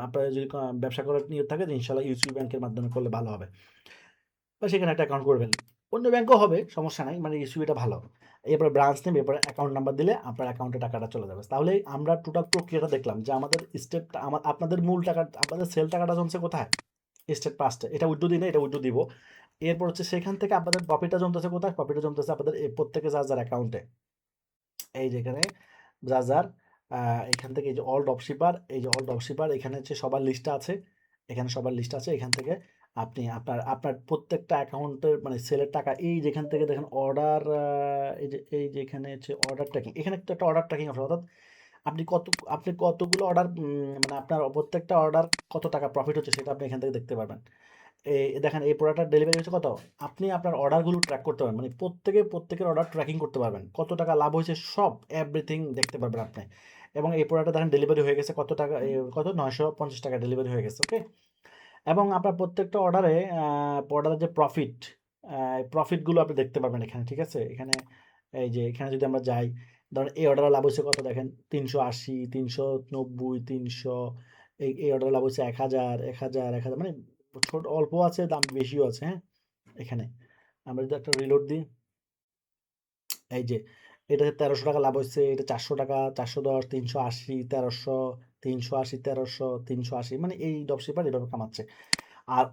আপনারা যদি ব্যবসা করার নিয়ত থাকে ইনশাল্লাহ ইউসিবি ব্যাংকের মাধ্যমে করলে ভালো হবে বা সেখানে একটা অ্যাকাউন্ট করবেন। অন্য ব্যাংকও হবে সমস্যা নাই মানে ইউসিবিটা ভালো। এরপরে ব্রাঞ্চ নেম এরপরে অ্যাকাউন্ট নাম্বার দিলে আপনার অ্যাকাউন্টে টাকাটা চলে যাবে। তাহলে আমরা টোটাল প্রক্রিয়াটা দেখলাম যে আমাদের স্টেপটা আপনাদের মূল টাকা আপনাদের সেল টাকাটা জমছে কোথায় স্টেট পাসটা এটা উইথড্র দিই না এটা উইথড্র দিব। এরপর হচ্ছে সেখান থেকে আপনাদের প্রফিটটা জমতেছে কোথায় প্রফিটটা জমতেছে আপনাদের প্রত্যেকে যার যার অ্যাকাউন্টে। এই যেখানে যার এখান থেকে এই যে অল ড্রপশিপার এই যে অল ড্রপশিপার এখানে হচ্ছে সবার লিস্টটা আছে। এখানে সবার লিস্ট আছে এখান থেকে আপনি আপনার প্রত্যেকটা অ্যাকাউন্টের মানে সেলের টাকা এই যেখান থেকে দেখেন অর্ডার এই যে এখানে হচ্ছে অর্ডার ট্র্যাকিং এখানে একটা অর্ডার ট্র্যাকিং অপশন অর্থাৎ আপনি আপনি কতগুলো অর্ডার মানে আপনার প্রত্যেকটা অর্ডার কত টাকা প্রফিট হচ্ছে সেটা আপনি এখান থেকে দেখতে পারবেন। দেখেন এই প্রোডাক্টটার ডেলিভারি হচ্ছে কত আপনি আপনার অর্ডারগুলো ট্র্যাক করতে পারবেন মানে প্রত্যেকের অর্ডার ট্র্যাকিং করতে পারবেন কত টাকা লাভ হয়েছে সব এভরিথিং দেখতে পারবেন আপনি। এবং এই প্রোডাক্টটা দেখেন ডেলিভারি হয়ে গেছে কত টাকা, কত 950 টাকা ডেলিভারি হয়ে গেছে। ওকে, এবং আপনার প্রত্যেকটা অর্ডারে অর্ডারের যে প্রফিটগুলো আপনি দেখতে পাবেন এখানে, ঠিক আছে? এখানে এই যে এখানে যদি আমরা যাই, ধরেন এই অর্ডারে লাভ হচ্ছে কত দেখেন, 380, 390, 300, এই অর্ডারে লাভ হচ্ছে 1000, 1000, 1000, মানে ছোট অল্প আছে, দাম বেশিও আছে। হ্যাঁ, এখানে আমরা যদি একটা রিলোড দিই, এই যে এটাতে 1300 টাকা লাভ হচ্ছে, এটা 400 টাকা, 410, 380, 1300, 380, 1300, 380, মানে এই ড্রপশিপার এভাবে কামাচ্ছে। আর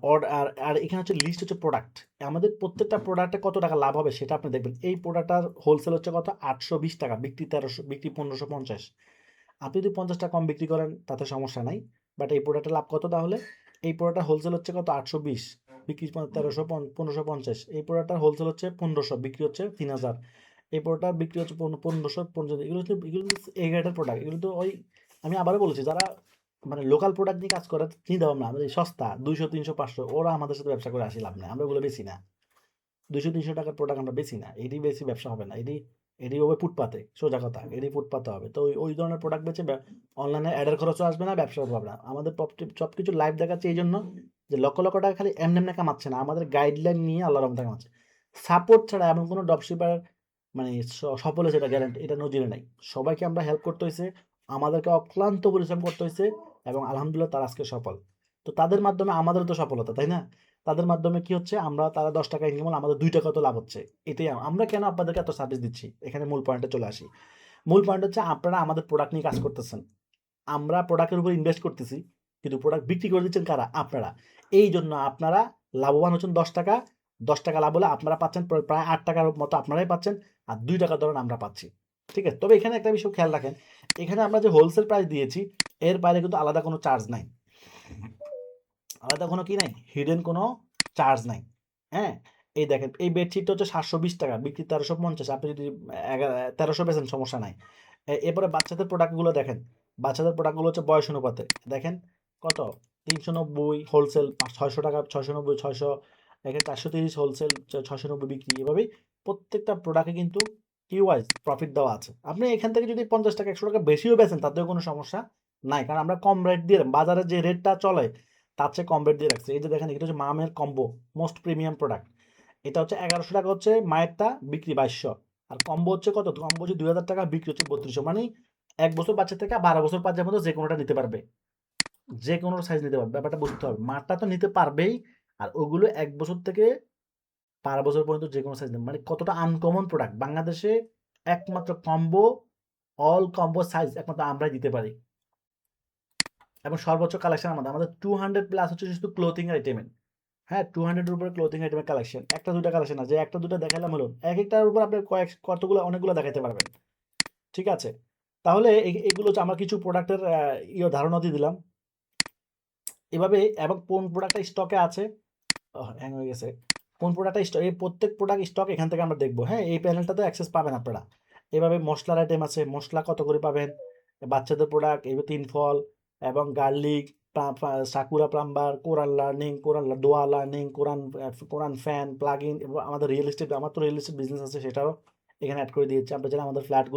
আর এখানে হচ্ছে লিস্ট হচ্ছে প্রোডাক্ট, আমাদের প্রত্যেকটা প্রোডাক্টে কত টাকা লাভ হবে সেটা আপনি দেখবেন। এই প্রোডাক্টটার হোলসেল হচ্ছে কত, 820 টাকা, বিক্রি 1300, বিক্রি 1550। আপনি যদি 50 টাকা কম বিক্রি করেন তাতে সমস্যা নাই, বাট এই প্রোডাক্টের লাভ কত তাহলে? এই প্রোডাক্টের হোলসেল হচ্ছে কত, 820, বিক্রি 1300, 1550। এই প্রোডাক্টটার হোলসেল হচ্ছে 1500, বিক্রি হচ্ছে 3000। এই প্রোডাক্ট বিক্রি হচ্ছে 1550। এগুলো কিন্তু এই গ্রেডের প্রোডাক্ট, এগুলো তো ওই, আমি আবারও বলেছি, যারা মানে লোকাল প্রোডাক্ট নিয়ে কাজ করে চিন্তা ভাবনা, আমাদের সস্তা 200, 300, 500, ওরা আমাদের সাথে ব্যবসা করে আসি লাভ নেই, আমরা ওগুলো বেশি না। 200-300 টাকার প্রোডাক্ট আমরা বেশি না, এটি বেশি ব্যবসা হবে না, এটি হবে ফুটপাতে, সোজা কথা, এটি ফুটপাতে হবে। তো ওই ধরনের প্রোডাক্ট বেচে অনলাইনে অ্যাডের খরচও আসবে না, ব্যবসাও হবে না। আমাদের সব কিছু লাইভ দেখাচ্ছে এই জন্য যে লক্ষ লক্ষ টাকা খালি এমনি এমনি কামাচ্ছে না, আমাদের গাইডলাইন নিয়ে আল্লাহর রহমতে কামাচ্ছে। সাপোর্ট ছাড়া এমন কোনো ড্রপশিপার মানে সফল হয়েছে এটা গ্যারান্টি, এটা নজিরে নাই। সবাইকে আমরা হেল্প করতে হয়েছে, আমাদেরকে অক্লান্ত পরিশ্রম করতে হয়েছে, এবং আলহামদুলিল্লাহ তারা আজকে সফল। তো তাদের মাধ্যমে আমাদেরও তো সফলতা, তাই না? তাদের মাধ্যমে কি হচ্ছে, আমরা তারা 10 টাকা ইনকাম হলে আমাদের 2 টাকা তো লাভ হচ্ছে। এটাই আমরা কেন আপনাদেরকে এত সার্ভিস দিচ্ছি, এখানে মূল পয়েন্টে চলে আসি। মূল পয়েন্ট হচ্ছে আপনারা আমাদের প্রোডাক্ট নিয়ে কাজ করতেছেন, আমরা প্রোডাক্টের উপর ইনভেস্ট করতেছি, কিন্তু প্রোডাক্ট বিক্রি করে দিচ্ছেন কারা, আপনারা। এই জন্য আপনারা লাভবান হচ্ছেন 10 টাকা, 10 টাকা লাভ হলে আপনারা পাচ্ছেন প্রায় 8 টাকার মতো আপনারাই পাচ্ছেন, আর 2 টাকা ধরেন আমরা পাচ্ছি। ঠিক আছে, তবে এখানে একটা বিষয় খেয়াল রাখেন, এখানে আমরা যে হোলসেল প্রাইস দিয়েছি এর বাইরে কিন্তু আলাদা কোনো চার্জ নাই, আলাদা কোনো কি নাই, হিডেন কোনো চার্জ নাই। হ্যাঁ, এই দেখেন এই বেডশিটটা হচ্ছে 720 টাকা, বিক্রি 1350, আপনি যদি 1300 বেচেন সমস্যা নাই। এরপরে বাচ্চাদের প্রোডাক্টগুলো দেখেন, বাচ্চাদের প্রোডাক্টগুলো হচ্ছে বয়স অনুপাতে, দেখেন কত, 390 হোলসেল, 600 টাকা, 690, 600, এখানে 430 হোলসেল, 690 বিক্রি, এভাবেই প্রত্যেকটা প্রোডাক্টে কিন্তু কিওয়াইজ প্রফিট দেওয়া আছে। আপনি এখান থেকে যদি 50 টাকা 100 টাকা বেশিও বেচেন তাতেও কোনো সমস্যা নাই, কারণ আমরা কম রেট দিয়ে, বাজারে যে রেটটা চলে তার চেয়ে কম রেট দিয়ে রাখছি। এই যে দেখেন, এটা হচ্ছে মামের কম্বো, মোস্ট প্রিমিয়াম প্রোডাক্ট, এটা হচ্ছে 1100 টাকা হচ্ছে মায়েরটা, বিক্রি 2200। আর কম্বো হচ্ছে কত, কম্বো হচ্ছে 2000 টাকা, বিক্রি হচ্ছে 3200। মানে 1 বছর বাচ্চা থেকে 12 বছর বাচ্চার মধ্যে যে কোনোটা নিতে পারবে, যে কোনো সাইজ নিতে পারবে। ব্যাপারটা বুঝতে হবে, মারটা তো নিতে পারবেই, আর ওগুলো 1 বছর থেকে 12 বছর পর্যন্ত যে কোনো সাইজ নেবে। মানে কতটা আনকমন প্রোডাক্ট, বাংলাদেশে একমাত্র কম্বো, অল কম্বো সাইজ একমাত্র আমরাই দিতে পারি, এবং সর্বোচ্চ কালেকশন আমাদের 200 প্লাস হচ্ছে শুধু ক্লোথিং আইটেমের। হ্যাঁ, 200 এর উপরে ক্লোথিং আইটেমের কালেকশন, একটা দুইটা কালেকশন আছে, একটা দুইটা দেখাইলাম হলো, এক একটার উপর আপনি কতগুলো অনেকগুলো দেখাইতে পারবেন। ঠিক আছে, তাহলে এগুলো হচ্ছে আমরা কিছু প্রোডাক্টের ধারণা দিয়ে দিলাম এভাবে, এবং কোন প্রোডাক্টটা স্টকে আছে, হ্যাং হয়ে গেছে, কোন প্রোডাক্টটা স্টক, এই প্রত্যেক প্রোডাক্ট স্টক এখান থেকে আমরা দেখবো। হ্যাঁ, এই প্যানেলটাতে অ্যাক্সেস পাবেন আপনারা। এভাবে মশলার আইটেম আছে, মশলা কত করে পাবেন, বাচ্চাদের প্রোডাক্ট এইভাবে 3 ফল, এবং গার্লিক, সাকুরা প্লাম্বার, কোরআন লার্নিং, দোয়া learning, Quran fan, plug in, এবং আমাদের রিয়েল এস্টেট, আমার তো রিয়েল এস্টেট বিজনেস আছে সেটাও এখানে অ্যাড করে দিয়েছি। আপনি চাইলে আমাদের ফ্ল্যাট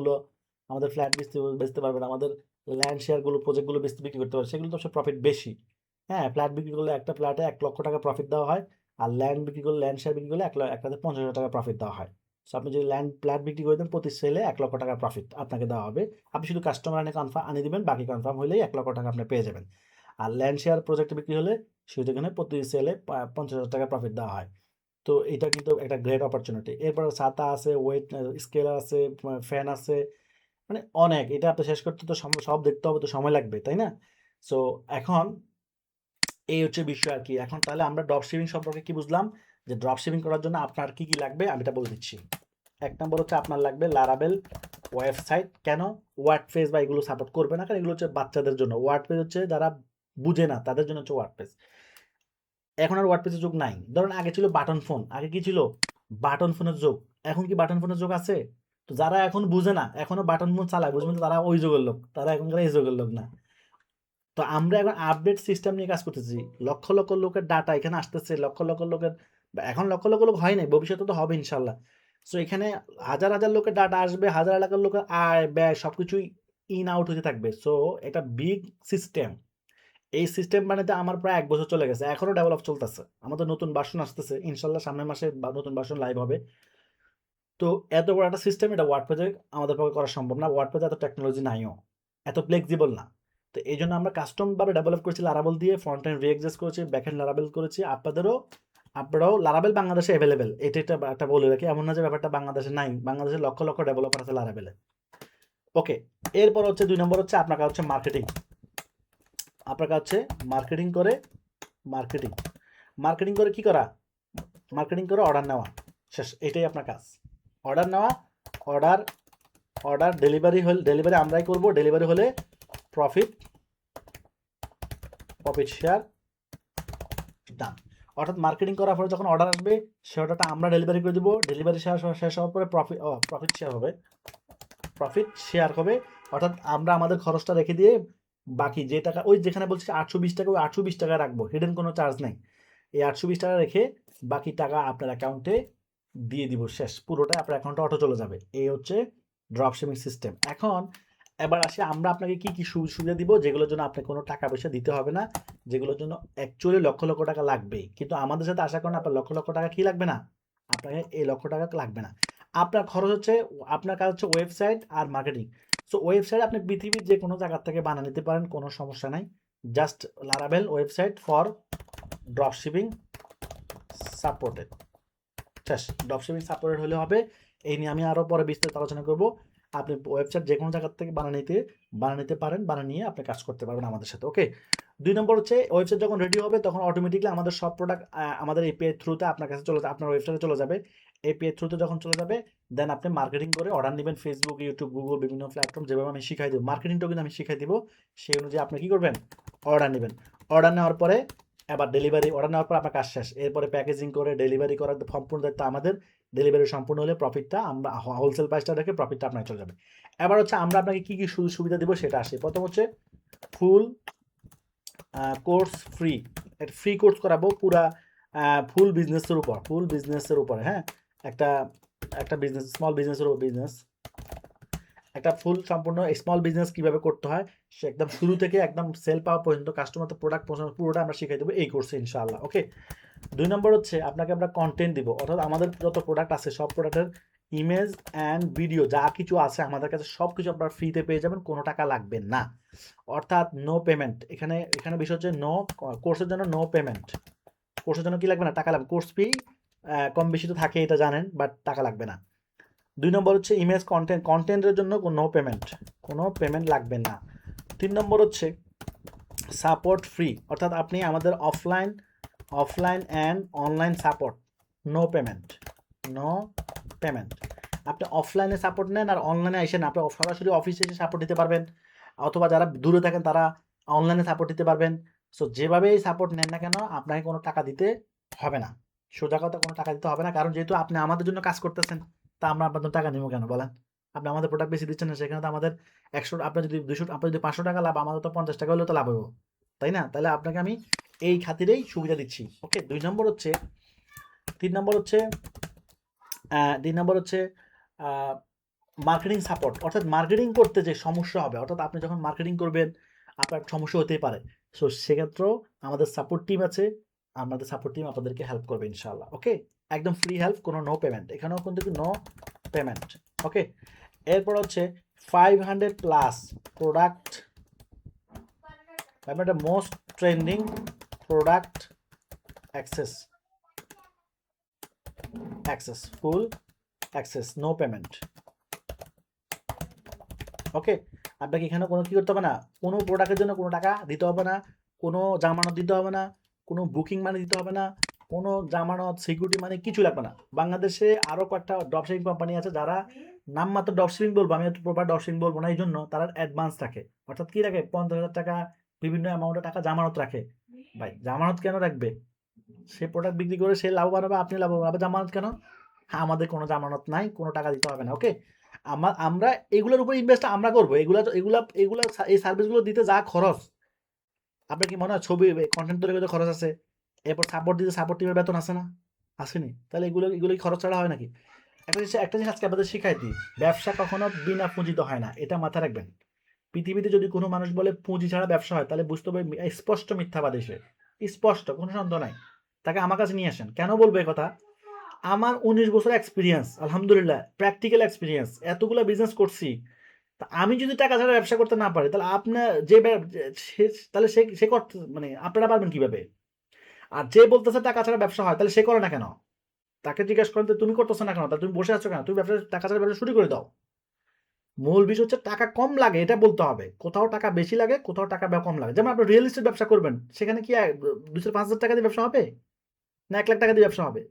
বেচতে পারবেন, আমাদের ল্যান্ড শেয়ারগুলো, প্রজেক্টগুলো বিক্রি করতে পারবেন, সেগুলো তো সব প্রফিট বেশি। হ্যাঁ, ফ্ল্যাট বিক্রি করলে একটা ফ্ল্যাটে 1 লক্ষ টাকা প্রফিট দেওয়া হয়, আর ল্যান্ড বিক্রি করলে, ল্যান্ড শেয়ার বিক্রি করলে একটাতে 50,000 টাকা প্রফিট দেওয়া হয়। সো আপনি যদি ফ্ল্যাট বিক্রি করে দেন, প্রতি সেলে 1 লক্ষ টাকা প্রফিট আপনাকে দেওয়া হবে। আপনি শুধু কাস্টমার আনিয়ে দিবেন, বাকি কনফার্ম হলেই 1 লক্ষ টাকা আপনি পেয়ে যাবেন। আর ল্যান্ড শেয়ার প্রজেক্ট বিক্রি হলে সেখানে প্রতি সেলে 50,000 টাকা প্রফিট দেওয়া হয়। তো এটা কিন্তু একটা গ্রেট অপরচুনিটি। এরপরে ছাতা আছে, ওয়েট স্কেলার আছে, ফ্যান আছে, মানে অনেক। এটা আপনি শেষ করতে তো সব দেখতে হবে, তো সময় লাগবে, তাই না? সো এখন এই হচ্ছে বিষয় আর কি। এখন তাহলে আমরা ড্রপ শিপিং সম্পর্কে কি বুঝলাম, যে ড্রপ শিপিং করার জন্য আপনার কি কি লাগবে আমি এটা বলে দিচ্ছি। 1 নম্বর হচ্ছে আপনার লাগবে লারাবেল ওয়েবসাইট। কেন? ওয়ার্ডপ্রেস বা এগুলো সাপোর্ট করবে না, কারণ এগুলো হচ্ছে বাচ্চাদের জন্য। ওয়ার্ডপ্রেস হচ্ছে যারা বুঝে না তাদের জন্য হচ্ছে ওয়ার্ডপ্রেস। এখন আর ওয়ার্ডপ্রেসের যুগ নাই। ধরুন আগে ছিল বাটন ফোন, আগে কি ছিল, বাটন ফোনের যুগ। এখন কি বাটন ফোনের যুগ আছে? তো যারা এখন বুঝে না, এখনো বাটন ফোন চালায়, বুঝবেন তো তারা ওই যুগের লোক, তারা এখনকার এই যুগের লোক না। তো আমরা এখন আপডেট সিস্টেম নিয়ে কাজ করতেছি। লক্ষ লক্ষ লোকের ডাটা এখানে আসতেছে, লক্ষ লক্ষ লোকের, এখন লক্ষ লক্ষ লোক হয় নাই, ভবিষ্যতে তো হবে ইনশাল্লাহ। সো এখানে হাজার হাজার লোকের ডাটা আসবে, হাজার হাজার লোকের আয় ব্যয় সবকিছুই ইন আউট হতে থাকবে। সো এটা বিগ সিস্টেম। এই সিস্টেম বানাতে আমার প্রায় ১ বছর চলে গেছে। এখনো ডেভেলপ চলতেছে। আমাদের নতুন ভার্সন আসতেছে। ইনশাআল্লাহ সামনের মাসে নতুন ভার্সন লাইভ হবে। তো এত বড় একটা সিস্টেম এটা ওয়ার্ডপ্রেসে আমাদের পক্ষে করা সম্ভব না। ওয়ার্ডপ্রেসে এত টেকনোলজি নাইও। এত ফ্লেক্সিবল না। তো এইজন্য আমরা কাস্টম ভাবে ডেভেলপ করেছি লারাভেল দিয়ে, ফ্রন্ট এন্ড রিএক্সেস করেছি, ব্যাক এন্ড লারাভেল করেছি। আপনারাও লারাভেল বাংলাদেশে এভেইলেবল। এটা একটা বলে রাখি। এমন না যে ব্যাপারটা বাংলাদেশে নাই। বাংলাদেশে লক্ষ, লক্ষ ডেভেলপার আছে লারাভেলে। ওকে। এরপর হচ্ছে ২ নম্বর হচ্ছে আপনার কাজ হচ্ছে মার্কেটিং। আপনার কাজ হচ্ছে মার্কেটিং করে মার্কেটিং। মার্কেটিং করে কি করা? মার্কেটিং করে অর্ডার নেওয়া। শেষ। এটাই আপনার কাজ। অর্ডার নেওয়া, অর্ডার ডেলিভারি ডেলিভারি আমরাই করব। ডেলিভারি হলে প্রফিট শেয়ার ডান। অর্থাৎ মার্কেটিং করার পরে যখন অর্ডার আসবে সে অর্ডারটা আমরা ডেলিভারি করে দিব। ডেলিভারি শেষ হওয়ার পরে প্রফিট শেয়ার হবে। অর্থাৎ আমরা আমাদের খরচটা রেখে দিয়ে বাকি যে টাকা ওই যেখানে বলছি ৮২০ টাকা, ওই ৮২০ টাকা রাখবো। হিডেন কোনো চার্জ নেই। এই ৮২০ টাকা রেখে বাকি টাকা আপনার অ্যাকাউন্টে দিয়ে দিব। শেষ। পুরোটা আপনার অ্যাকাউন্টে অটো চলে যাবে। এই হচ্ছে ড্রপ শিপিং সিস্টেম। এবার আসি আমরা আপনাকে কি, কি সুবিধা দিব যেগুলোর জন্য আপনার কোনো টাকা পয়সা দিতে হবে না। যেগুলোর জন্য অ্যাকচুয়ালি লক্ষ, লক্ষ টাকা লাগবে। কিন্তু আমাদের সাথে আশা করেন আপনার লক্ষ, লক্ষ টাকা কি লাগবে না? আপনাকে এই লক্ষ টাকা লাগবে না। আপনার খরচ হচ্ছে আপনার কাজ হচ্ছে ওয়েবসাইট আর মার্কেটিং। সো ওয়েবসাইট আপনি পৃথিবীর যে কোনো জায়গা থেকে বানিয়ে নিতে পারেন, কোনো সমস্যা নাই। Just Laravel website for drop shipping supported. শেষ। ড্রপ শিপিং সাপোর্টেড হলে হবে। এই নিয়ে আমি আরও পরে বিস্তারিত আলোচনা করব। আপনি ওয়েবসাইট যে কোনো জায়গা থেকে বানিয়ে নিতে পারেন। বানিয়ে আপনি কাজ করতে পারবেন আমাদের সাথে। ওকে। ২ নম্বর হচ্ছে ওয়েবসাইট যখন রেডি হবে তখন অটোমেটিকলি আমাদের সব প্রোডাক্ট আমাদের এপিআই থ্রুতে আপনার কাছে চলে যাবে, আপনার ওয়েবসাইটে চলে যাবে। এপিআই থ্রুতে যখন চলে যাবে দেন আপনি মার্কেটিং করে অর্ডার নেবেন ফেসবুক, ইউটিউব, গুগল বিভিন্ন প্ল্যাটফর্ম যেভাবে আমি শিখাই দেবো। মার্কেটিংটাও কিন্তু আমি শিখাই দিব। সেই অনুযায়ী আপনি কি করবেন? অর্ডার নেবেন। অর্ডার নেওয়ার পরে এবার অর্ডার নেওয়ার পর আপনার কাজ শেষ। এরপরে প্যাকেজিং করে ডেলিভারি করার সম্পূর্ণ দায়িত্ব আমাদের। ডেলিভারি সম্পূর্ণ হলে প্রফিটটা আমরা হোলসেল প্রাইসটা রেখে প্রফিটটা আপনার চলে যাবে। এবার হচ্ছে আমরা আপনাকে কি, কি সুবিধা দিব সেটা আসে। প্রথম হচ্ছে ফুল কোর্স ফ্রি। একটা ফ্রি কোর্স করাবো পুরা ফুল বিজনেসের উপরে। হ্যাঁ, একটা বিজনেস, স্মল বিজনেসের উপর বিজনেস। একটা ফুল সম্পূর্ণ স্মল বিজনেস কিভাবে করতে হয় সে একদম শুরু থেকে একদম সেল পাওয়া পর্যন্ত কাস্টমার তো প্রোডাক্ট পৌঁছানো পুরোটা আমরা শিখিয়ে দেবো এই কোর্সে ইনশাআল্লাহ। ওকে। ২ নম্বর হচ্ছে আপনাকে আমরা কন্টেন্ট দিব। অর্থাৎ আমাদের যত প্রোডাক্ট আছে সব প্রোডাক্টের ইমেজ অ্যান্ড ভিডিও যা কিছু আছে আমাদের কাছে সব কিছু আপনারা ফ্রিতে পেয়ে যাবেন। কোনো টাকা লাগবে না। অর্থাৎ নো পেমেন্ট। এখানে বিষয় হচ্ছে কোর্সের জন্য নো পেমেন্ট। কোর্সের জন্য কি লাগবে না? টাকা লাগবে। কোর্স ফি কম বেশি তো থাকে এটা জানেন, বাট টাকা লাগবে না। ২ নম্বর হচ্ছে ইমেজ কন্টেন্টের জন্য কোনো পেমেন্ট লাগবে না। ৩ নম্বর হচ্ছে সাপোর্ট ফ্রি। অর্থাৎ আপনি আমাদের offline and online support no payment. আপনি অফলাইনে সাপোর্ট নেন আর অনলাইনে আসেন। আপনি সরাসরি অফিসে এসে সাপোর্ট দিতে পারবেন, অথবা যারা দূরে থাকেন তারা অনলাইনে সাপোর্ট দিতে পারবেন। সো যেভাবেই সাপোর্ট নেন না কেন আপনাকে কোনো টাকা দিতে হবে না। সোজা কথা, কোনো টাকা দিতে হবে না। কারণ যেহেতু আপনি আমাদের জন্য কাজ করতেছেন তা আমরা আপনাদের টাকা নেবো কেন বলেন? আপনি আমাদের প্রোডাক্ট বেশি দিচ্ছেন না, সেখানে তো আমাদের ১০০, আপনার যদি ২০০, আপনার যদি ৫০০ টাকা লাভ, আমাদের তো ৫০ টাকা হলেও তো লাভ হবো, তাই না? তাহলে আপনাকে আমি এই খাতিরেই সুবিধা দিচ্ছি। ওকে। ৩ নম্বর হচ্ছে মার্কেটিং সাপোর্ট। অর্থাৎ মার্কেটিং করতে যে সমস্যা হবে, অর্থাৎ আপনি যখন মার্কেটিং করবেন আপনার সমস্যা হতেই পারে। সো সেক্ষেত্রেও আমাদের সাপোর্ট টিম আছে। আমাদের সাপোর্ট টিম আপনাদেরকে হেল্প করবে ইনশাআল্লাহ। ওকে। একদম ফ্রি হেল্প, কোনো নো পেমেন্ট। এখানেও কিন্তু নো পেমেন্ট। ওকে। এরপর হচ্ছে 500 plus product, most trending product access, full access, no payment. Okay. আপনাকে এখানে কোনো কি করতে হবে না, কোনো প্রোডাক্টের জন্য কোনো টাকা দিতে হবে না, কোনো জামানত দিতে হবে না, কোনো বুকিং মানি দিতে হবে না, কোনো জামানত সিকিউরিটি মানি কিছু লাগবে না। বাংলাদেশে আরও কয়েকটা ড্রপশিপিং কোম্পানি আছে যারা নামমাত্র ড্রপশিপিং বলবো, আমি একটু প্রপার ড্রপশিপিং বলবো না, এই জন্য তারা অ্যাডভান্স রাখে। অর্থাৎ কি রাখে? ৫০,০০০ টাকা বিভিন্ন অ্যামাউন্টের টাকা জামানত রাখে। ভাই জামানত কেন রাখবে? সে প্রোডাক্ট বিক্রি করে সে লাভবান হবে, আপনি লাভবান হবে। জামানত কেন? হ্যাঁ, আমাদের কোনো জামানত নাই, কোনো টাকা দিতে হবে না। ওকে। আমরা এগুলোর উপর ইনভেস্ট আমরা করবো। এই সার্ভিসগুলো দিতে যা খরচ, আপনার কি মনে হয় ছবি কন্টেন্ট তৈরি করতে খরচ আছে? এরপর সাপোর্ট দিতে সাপোর্ট টিমের বেতন আছে না? আসেনি? তাহলে এগুলো কি খরচ ছাড়া হয় নাকি? একটা জিনিস আজকে আপনাদের শিখাই দিই, ব্যবসা কখনো বিনা পুঁজিতে হয় না, এটা মাথায় রাখবেন। পৃথিবীতে যদি কোনো মানুষ বলে পুঁজি ছাড়া ব্যবসা হয় তাহলে বুঝতে হবে স্পষ্ট মিথ্যাবাদী সে, স্পষ্ট, কোনো সন্দেহ নাই। তাকে আমার কাছে নিয়ে আসেন। কেন বলবো এই কথা? আমার ১৯ বছর এক্সপিরিয়েন্স, আলহামদুলিল্লাহ প্র্যাকটিক্যাল এক্সপিরিয়েন্স, এতগুলা বিজনেস করছি। তা আমি যদি টাকা ছাড়া ব্যবসা করতে না পারি তাহলে আপনার যে তাহলে সে করতে মানে আপনারা পারবেন কিভাবে? আর যে বলতেছে টাকা ছাড়া ব্যবসা হয় তাহলে সে করে না কেন? তাকে জিজ্ঞেস করেন যে তুমি করতেছো না কেন? তা তুমি বসে আছো কেন? তুমি ব্যবসা টাকা ছাড়া ব্যবসা শুরু করে দাও। মূল বিষয় হচ্ছে টাকা কম লাগে এটা বলতে হবে। কোথাও টাকা বেশি লাগে, কোথাও টাকা কম লাগে। যেমন আপনি রিয়েল এস্টেট ব্যবসা করবেন, সেখানে কি ২০০-৫,০০০ দিয়ে ব্যবসা হবে? না ৳১,০০,০০০ দিয়ে ব্যবসা হবে?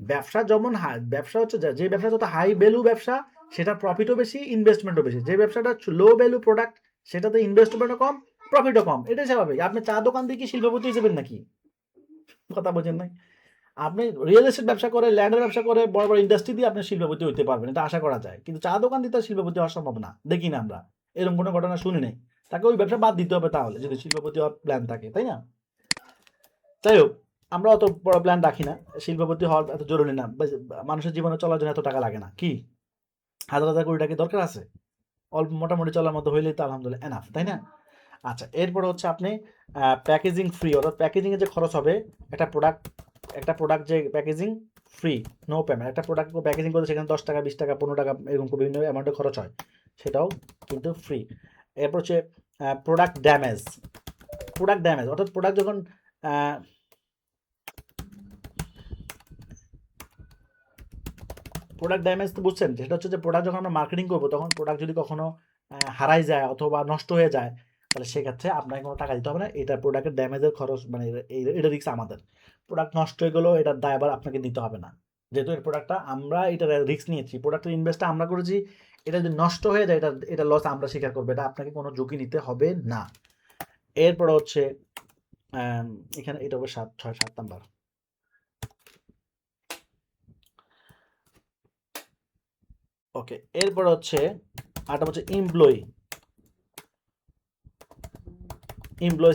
ব্যবসা যেমন ব্যবসা হচ্ছে যে ব্যবসা যত হাই ভ্যালু ব্যবসা সেটার প্রফিটও বেশি, ইনভেস্টমেন্টও বেশি। যে ব্যবসাটা লো ভ্যালু প্রোডাক্ট সেটাতে ইনভেস্টমেন্টও কম, প্রফিটও কম। এটাই স্বাভাবিক। আপনি চা দোকান দিয়ে কি শিল্পপতি হয়ে যাবেন নাকি? কথা বোঝেন নাই? আপনি রিয়েল এস্টেট ব্যবসা করে, ল্যান্ডের ব্যবসা করে, বড়, বড় ইন্ডাস্ট্রি দিয়ে আপনি শিল্পপতি হইতে পারবেন। এটা আশা করা যায়। কিন্তু চা দোকান দিয়ে তো শিল্পপতি হওয়া সম্ভব না। দেখি না আমরা। এরকম কোনো ঘটনা শুনি নাই। তাকে ওই ব্যবসা বাদ দিতে হবে তাহলে যদি শিল্পপতি হওয়ার প্ল্যান থাকে, তাই না? যাই হোক, আমরা অত বড় প্ল্যান রাখি না। শিল্পপতি হওয়ার এত জরুরি না। মানুষের জীবনে চলার জন্য এত টাকা লাগে না। কি? হাজার, হাজার কোটি টাকা কি দরকার আছে? অল্প মোটামুটি চলার মতো হইলেই তো আলহামদুলিল্লাহ এনাফ, তাই না? আচ্ছা, এরপরে হচ্ছে আপনি প্যাকেজিং ফ্রি, অর্থাৎ প্যাকেজিং এর যে খরচ হবে, একটা প্রোডাক্ট যে প্যাকেজিং ফ্রি, নো পেমেন্ট। একটা প্রোডাক্ট প্যাকেজিং করতে সেখানে ৳১০, ৳২০, ৳১৫ এরকম বিভিন্ন অ্যামাউন্টে খরচ হয়। সেটাও কিন্তু ফ্রি। এরপর হচ্ছে প্রোডাক্ট ড্যামেজ। অর্থাৎ প্রোডাক্ট যখন আ প্রোডাক্ট ড্যামেজ তো বুঝছেন? সেটা হচ্ছে যে প্রোডাক্ট যখন আমরা মার্কেটিং করব তখন প্রোডাক্ট যদি কখনো হারায় যায় অথবা নষ্ট হয়ে যায় তাহলে সেক্ষেত্রে আপনাকে কোনো টাকা দিতে হবে না। এটা প্রোডাক্টের ড্যামেজের খরচ মানে এটা রিস্ক আমাদের। প্রোডাক্ট নষ্ট হয়ে গেলেও এটার দায় আবার আপনাকে দিতে হবে না। যেহেতু এই প্রোডাক্টটা আমরা এটার রিস্ক নিয়েছি। প্রোডাক্টের ইনভেস্টটা আমরা করেছি। এটা যদি নষ্ট হয়ে যায় এটা লস আমরা স্বীকার করব। এটা আপনাকে কোনো ঝুঁকি নিতে হবে না। এরপরে হচ্ছে এখানে এটা হবে ৭ নাম্বার। ওকে, এরপর হচ্ছে আরেকটা হচ্ছে এমপ্লয়ি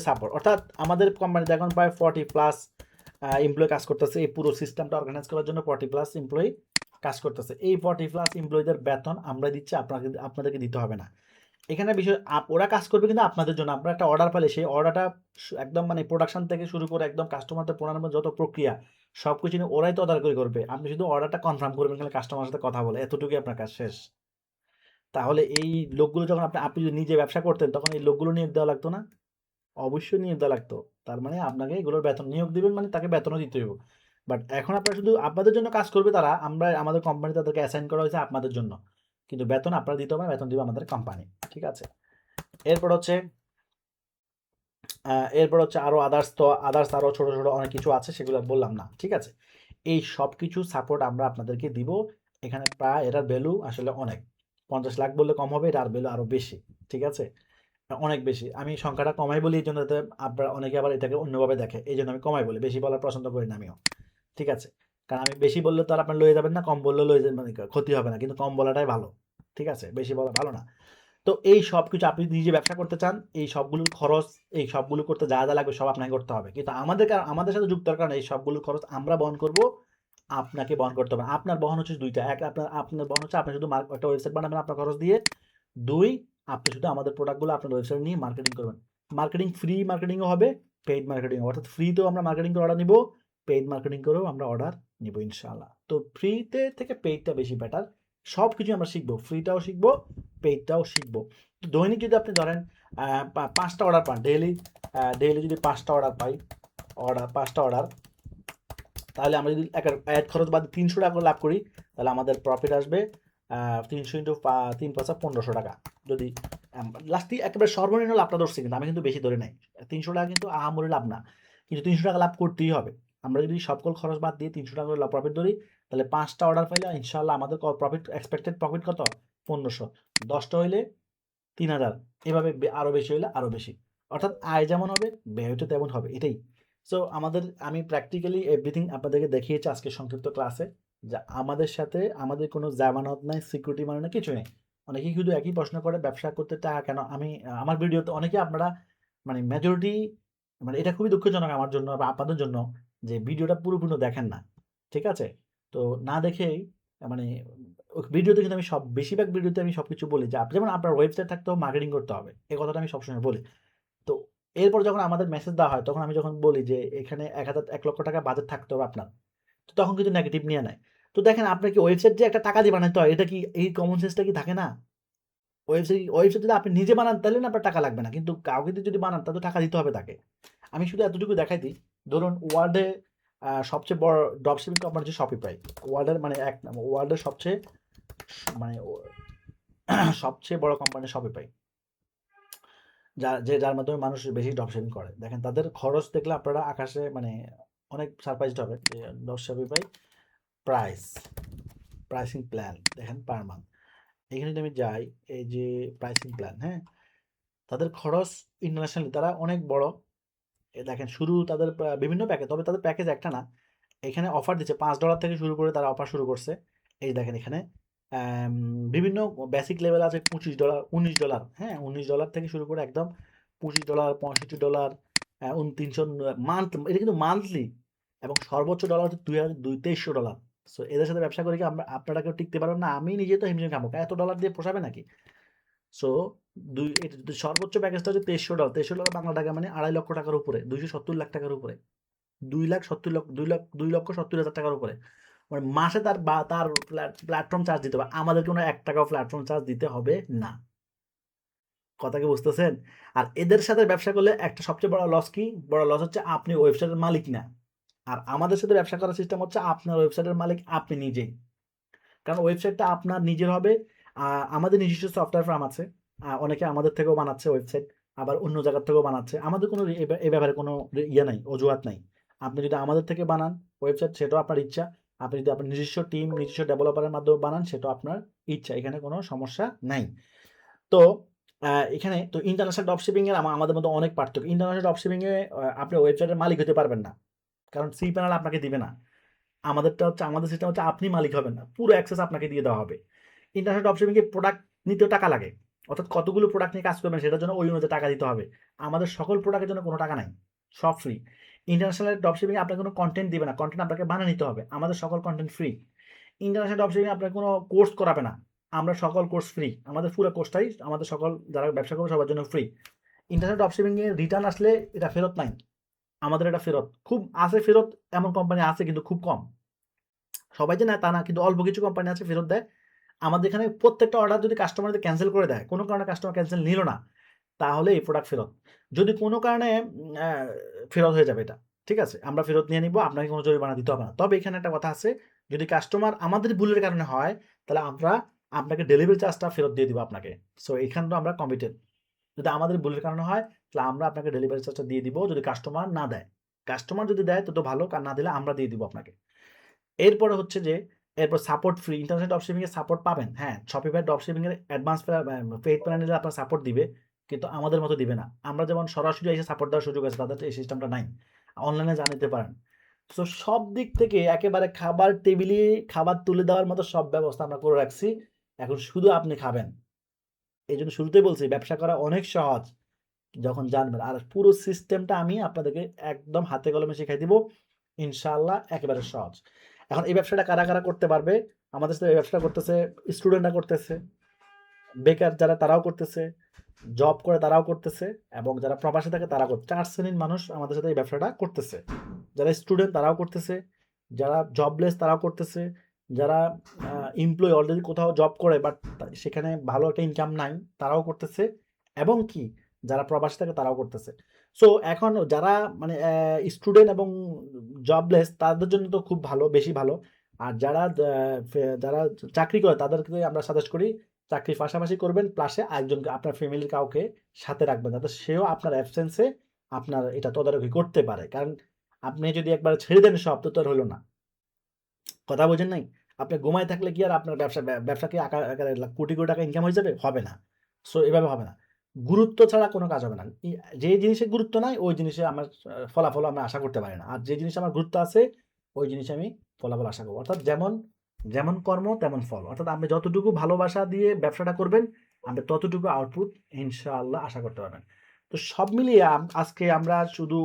সাপোর্ট। অর্থাৎ আমাদের কোম্পানিতে এখন প্রায় 40+ এমপ্লয়ি কাজ করতেছে। এই পুরো সিস্টেমটা অর্গানাইজ করার জন্য 40+ এমপ্লয়ি কাজ করতেছে। এই 40+ এমপ্লয়িদের বেতন আমরা দিচ্ছি, আপনাদেরকে দিতে হবে না। এখানে বিষয় ওরা কাজ করবে কিন্তু আপনাদের জন্য। আপনারা একটা অর্ডার পেলে সেই অর্ডারটা একদম মানে প্রোডাকশন থেকে শুরু করে একদম কাস্টমারদের পৌঁছানোর যত প্রক্রিয়া সবকিছু নিয়ে ওরাই তদারকি করবে। আপনি শুধু অর্ডারটা কনফার্ম করবেন, খালি কাস্টমারের সাথে কথা বলে, এতটুকুই আপনার কাজ শেষ। তাহলে এই লোকগুলো যখন আপনি যদি নিজে ব্যবসা করতেন তখন এই লোকগুলো নিয়োগ দেওয়া লাগতো না? অবশ্যই নিয়োগ দেওয়া লাগতো। তার মানে আপনাকে এগুলোর বেতন নিয়োগ দিবেন মানে তাকে বেতনও দিতে হইব। বাট এখন আপনারা শুধু আপনাদের জন্য কাজ করবে তারা, আমাদের কোম্পানি তাদেরকে অ্যাসাইন করা হয়েছে আপনাদের জন্য। কিন্তু বেতন আপনারা দিতে হবে না, বেতন দিবে আমাদের কোম্পানি। ঠিক আছে? এরপর হচ্ছে আরো আদার্স আরো ছোট, ছোট অনেক কিছু আছে সেগুলো বললাম না। ঠিক আছে? এই সবকিছু সাপোর্ট আমরা আপনাদেরকে দিব। এখানে প্রায় এটার ভ্যালু আসলে অনেক। ৫০ লাখ বললে কম হবে, এটার ভ্যালু আরো বেশি। ঠিক আছে? অনেক বেশি। আমি সংখ্যাটা কমাই বলি এইজন্য যাতে আপনারা অনেকে আবার এটাকে অন্যভাবে দেখে। এইজন্য আমি কমাই বলি। বেশি বলার পছন্দ করি না আমিও। ঠিক আছে? কারণ আমি বেশি বললে তো আর আপনারা লয়ে যাবেন না, কম বললেও লয়ে যাবেন মানে ক্ষতি হবে না। কিন্তু কম বলাটাই ভালো। ঠিক আছে? বেশি বলা ভালো না। তো এই সবকিছু আপনি নিজে ব্যবসা করতে চান, এই সবগুলোর খরচ, এই সবগুলো করতে যা, যা লাগবে সব আপনাকে করতে হবে। কিন্তু আমাদের সাথে যুক্ত হওয়ার কারণে এই সবগুলোর খরচ আমরা বহন করব, আপনাকে বহন করতে হবে না। আপনার বহন হচ্ছে ২ টা। আপনার বহন হচ্ছে আপনি শুধু একটা ওয়েবসাইট বানাবেন আপনার খরচ দিয়ে। ২ আপনি শুধু আমাদের প্রোডাক্টগুলো আপনার ওয়েবসাইটে নিয়ে মার্কেটিং করবেন। ফ্রি মার্কেটিংও হবে, পেইড মার্কেটিং অর্থাৎ ফ্রিতেও আমরা মার্কেটিং করে অর্ডার নিব, পেইড মার্কেটিং করেও আমরা অর্ডার নিব ইনশাআল্লাহ। তো ফ্রিতে থেকে পেইডটা বেশি বেটার। সবকিছু আমরা শিখবো। ফ্রিটাও শিখবো, পেইডটাও শিখবো। তো দৈনিক যদি আপনি ধরেন ৫টা অর্ডার পান, ডেইলি যদি ৫টা অর্ডার পাই, ৫টা অর্ডার, তাহলে আমরা যদি অ্যাড খরচ বাদ ৳৩০০ করে লাভ করি তাহলে আমাদের প্রফিট আসবে ৩০০ ইন্টু ৩ × ৫ = ৳১৫০০। যদি লাস্টে একেবারে সর্বনিম্ন লাভটা ধরছি, কিন্তু আমি কিন্তু বেশি ধরে নাই। ৳৩০০ কিন্তু আহামরি লাভ না। কিন্তু ৳৩০০ লাভ করতেই হবে। আমরা যদি সকল খরচ বাদ দিয়ে ৳৩০০ করে প্রফিট ধরি তাহলে ৫টা অর্ডার পাইলে ইনশাআল্লাহ আমাদের এক্সপেক্টেড প্রফিট কত? ১৫০০। ১০টা হইলে ৩০০০। এভাবে আরো বেশি হইলে আরো বেশি। অর্থাৎ আয় যেমন হবে ব্যয়টা তেমন হবে। এটাই। সো আমি প্র্যাকটিক্যালি এভরিথিং আপনাদেরকে দেখিয়েছি আজকের সংক্ষিপ্ত ক্লাসে যে আমাদের সাথে আমাদের কোনো জামানত নাই, সিকিউরিটি মানি না, কিছু নেই। অনেকেই শুধু একই প্রশ্ন করে ব্যবসা করতে টাকা কেন? আমার ভিডিওতে অনেকে আপনারা মানে মেজরিটি মানে এটা খুবই দুঃখজনক আমার জন্য বা আপনাদের জন্য যে ভিডিওটা পুরোপুরি দেখেন না। ঠিক আছে? তো না দেখেই মানে ভিডিওতে কিন্তু আমি বেশিরভাগ ভিডিওতে আমি সবকিছু বলি যে যেমন আপনার ওয়েবসাইট থাকতে হবে, মার্কেটিং করতে হবে। এই কথাটা আমি সবসময় বলি। তো এরপর যখন আমাদের মেসেজ দেওয়া হয় তখন আমি যখন বলি যে এখানে ১,০০০ টাকা বাজেট থাকতে হবে আপনার। তো তখন কিন্তু নেগেটিভ নিয়ে নেয়। তো দেখেন আপনার কি ওয়েবসাইট যে একটা টাকা দিয়ে বানাইতে হয়, এটা কি এই কমন সেন্সটা কি থাকে না? ওয়েবসাইট যদি আপনি নিজে বানান তাহলে না আপনার টাকা লাগবে না। কিন্তু কাউকে দিয়ে যদি বানান তাহলে তো টাকা দিতে হবে তাকে। আমি শুধু এতটুকু দেখাই দিই। ধরুন ওয়ার্ল্ডে সবচেয়ে বড় ড্রপশিপিং কোম্পানি হচ্ছে Shopify। ওয়ার্ল্ডের মানে ওয়ার্ল্ডের সবচেয়ে মানে সবচেয়ে বড় কোম্পানি Shopify। যার মাধ্যমে মানুষ বেশি ড্রপশিপিং করে। দেখেন তাদের খরচ দেখলে আপনারা আকাশে মানে অনেক সারপ্রাইজড হবেন যে Shopify প্রাইসিং প্ল্যান দেখেন পার মান্থ। এখানে যদি আমি যাই এই যে প্রাইসিং প্ল্যান, হ্যাঁ? তাদের খরচ ইন্টারন্যাশনালি তারা অনেক বড়। দেখেন শুরু তাদের বিভিন্ন প্যাকেজ, তবে তাদের প্যাকেজ একটা না। এখানে অফার দিচ্ছে $5 থেকে শুরু করে তারা অফার শুরু করছে। এই দেখেন এখানে বিভিন্ন বেসিক লেভেল আছে $25, $19, হ্যাঁ? $19 থেকে শুরু করে একদম $25, $65, ৩০০ এটা কিন্তু মান্থলি এবং সর্বোচ্চ ডলার হচ্ছে $২,৩০০। সো এদের সাথে ব্যবসা করে কি আপনারা কেউ টিকতে পারবেন না? আমি নিজে তো হিমশিম খাবো। এত ডলার দিয়ে পোষাবে নাকি? সো সর্বোচ্চ প্যাকেজটা হচ্ছে $২,৩০০। $২,৩০০ বাংলা টাকা মানে ৳২.৫ লক্ষ উপরে, ৳২৭০ লাখ উপরে। 2,70,000 টাকার উপরে। মানে মাসে তার প্ল্যাটফর্ম চার্জ দিতে হবে। আমাদের কোনো ৳১ প্ল্যাটফর্ম চার্জ দিতে হবে না। কথা কি বুঝতেছেন? আর এদের সাথে ব্যবসা করলে একটা সবচেয়ে বড় লস কি? বড় লস হচ্ছে আপনি ওয়েবসাইটের মালিক না। আর আমাদের সাথে ব্যবসা করার সিস্টেম হচ্ছে আপনার ওয়েবসাইটের মালিক আপনি নিজেই। কারণ ওয়েবসাইটটা আপনার নিজের হবে। আমাদের নিজস্ব সফটওয়্যার ফার্ম আছে। অনেকে আমাদের থেকেও বানাচ্ছে ওয়েবসাইট। আবার অন্য জায়গার থেকেও বানাচ্ছে। আমাদের কোনো এ ব্যাপারে কোনো ইয়ে নাই, অজুহাত নাই। আপনি যদি আমাদের থেকে বানান ওয়েবসাইট সেটাও আপনার ইচ্ছা। আপনি যদি আপনার নিজস্ব টিম, নিজস্ব ডেভেলপারের মাধ্যমে বানান সেটাও আপনার ইচ্ছা। এখানে কোনো সমস্যা নাই। তো এখানে তো ইন্টারন্যাশনাল ড্রপশিপিং এর আমাদের মধ্যে অনেক পার্থক্য। ইন্টারন্যাশনাল ড্রপশিপিং এ আপনি ওয়েবসাইটের মালিক হতে পারবেন না। কারণ সি প্যানেল আপনাকে দিবে না। আমাদের সিস্টেম হচ্ছে আপনি মালিক হবেন না। পুরো অ্যাক্সেস আপনাকে দিয়ে দেওয়া হবে। ইন্টারন্যাশনাল ড্রপশিপিং এ প্রোডাক্ট নিতেও টাকা লাগে। অর্থাৎ কতগুলো প্রোডাক্ট নিয়ে কাজ করবেন সেটার জন্য ওই অনুযায়ী টাকা দিতে হবে। আমাদের সকল প্রোডাক্টের জন্য কোনো টাকা নাই। সব ফ্রি। ইন্টারন্যাশনাল ড্রপশিপিং এ আপনাকে কোনো কনটেন্ট দিবে না। কনটেন্ট আপনাকে বানিয়ে নিতে হবে। আমাদের সকল কনটেন্ট ফ্রি। ইন্টারন্যাশনাল ড্রপশিপিং এ আপনার কোনো কোর্স করাবে না। আমরা সকল কোর্স ফ্রি। আমাদের পুরো কোর্সটাই আমাদের সকল যারা ব্যবসা করবে সবার জন্য ফ্রি। ইন্টারন্যাশনাল ড্রপশিপিং এ রিটার্ন আসলে এটা ফেরত নাই। আমাদের এটা ফেরত। খুব আছে ফেরত, এমন কোম্পানি আছে কিন্তু খুব কম। সবাই যে নেয় তা না, কিন্তু অল্প কিছু কোম্পানি আছে ফেরত দেয়। আমাদের এখানে প্রত্যেকটা অর্ডার যদি কাস্টমার যদি ক্যানসেল করে দেয়, কোনো কারণে কাস্টমার ক্যানসেল নিল না, তাহলে এই প্রোডাক্ট ফেরত। যদি কোনো কারণে ফেরত হয়ে যাবে এটা। ঠিক আছে? আমরা ফেরত নিয়ে নিব, আপনাকে কোনো জরিমানা দিতে হবে না। তবে এখানে একটা কথা আছে, যদি কাস্টমার আমাদের ভুলের কারণে হয়, তাহলে আমরা আপনাকে ডেলিভারি চার্জটা ফেরত দিয়ে দিব আপনাকে। সো এখানেও আমরা কমিটেড। যদি আমাদের ভুলের কারণে হয়, তাহলে আমরা আপনাকে ডেলিভারি চার্জটা দিয়ে দিব যদি কাস্টমার না দেয়। কাস্টমার যদি দেয় তো ভালো, আর না দিলে আমরা দিয়ে দিব আপনাকে। এরপরে হচ্ছে যে এরপর সাপোর্ট ফ্রি। ইন্টারন্যাশনাল ড্রপশিপিং এর সাপোর্ট পাবেন। হ্যাঁ, Shopify ড্রপশিপিং এর অ্যাডভান্স পেইড প্ল্যান নিলে আপনার সাপোর্ট দিবে। কিন্তু আমাদের মতো দিবে না। আমরা যেমন সরাসরি এসে সাপোর্ট দেওয়ার সুযোগ আছে, তাদের এই সিস্টেমটা নাই। অনলাইনে জানাতে পারেন। সো সব দিক থেকে একেবারে খাবার টেবিলে খাবার তুলে দেওয়ার মতো সব ব্যবস্থা আমরা করে রাখছি। এখন শুধু আপনি খাবেন। এইজন্য শুরুতেই বলছি ব্যবসা করা অনেক সহজ যখন জানবেন। আর পুরো সিস্টেমটা আমি আপনাদেরকে একদম হাতে কলমে শিখাই দিব। ইনশাআল্লাহ একেবারে সহজ। এখন এই ব্যবসাটা কারা করতে পারবে? আমাদের সাথে এই ব্যবসাটা করতেছে স্টুডেন্টরা করতেছে, বেকার যারা তারাও করতেছে, জব করে তারাও করতেছে এবং যারা প্রবাসে থাকে তারা করছে। ৪ শ্রেণীর মানুষ আমাদের সাথে এই ব্যবসাটা করতেছে। যারা স্টুডেন্ট তারাও করতেছে, যারা জবলেস তারাও করতেছে, যারা এমপ্লয়ি অলরেডি কোথাও জব করে বাট সেখানে ভালো একটা ইনকাম নাই তারাও করতেছে এবং কি যারা প্রবাসে থাকে তারাও করতেছে। সো এখন যারা মানে স্টুডেন্ট এবং জবলেস তাদের জন্য তো খুব ভালো, বেশি ভালো। আর যারা চাকরি করে তাদেরকে আমরা সাজেস্ট করি চাকরির পাশাপাশি করবেন, প্লাসে আরেকজনকে আপনার ফ্যামিলির কাউকে সাথে রাখবেন যাতে সেও আপনার অ্যাবসেন্সে আপনার এটা তদারকি করতে পারে। কারণ আপনি যদি একবার ছেড়ে দেন সব তো আর হলো না। কথা বোঝেন নাই? আপনি ঘুমায় থাকলে কি আর আপনার ব্যবসা কি আকারে কোটি টাকা ইনকাম হয়ে যাবে? হবে না। সো এভাবে হবে না। গুরুত্ব ছাড়া কোনো কাজ হবে না। যে জিনিসে গুরুত্ব নাই ওই জিনিসে আমার ফলাফল আমরা আশা করতে পারি না। আর যে জিনিসে আমার গুরুত্ব আছে ওই জিনিসে আমি ফলাফল আশা করব। অর্থাৎ যেমন কর্ম তেমন ফল। অর্থাৎ আপনি যতটুকু ভালোবাসা দিয়ে ব্যবসাটা করবেন, আপনি ততটুকু আউটপুট ইনশাআল্লাহ আশা করতে পারবেন। তো সব মিলিয়ে আজকে আমরা শুধু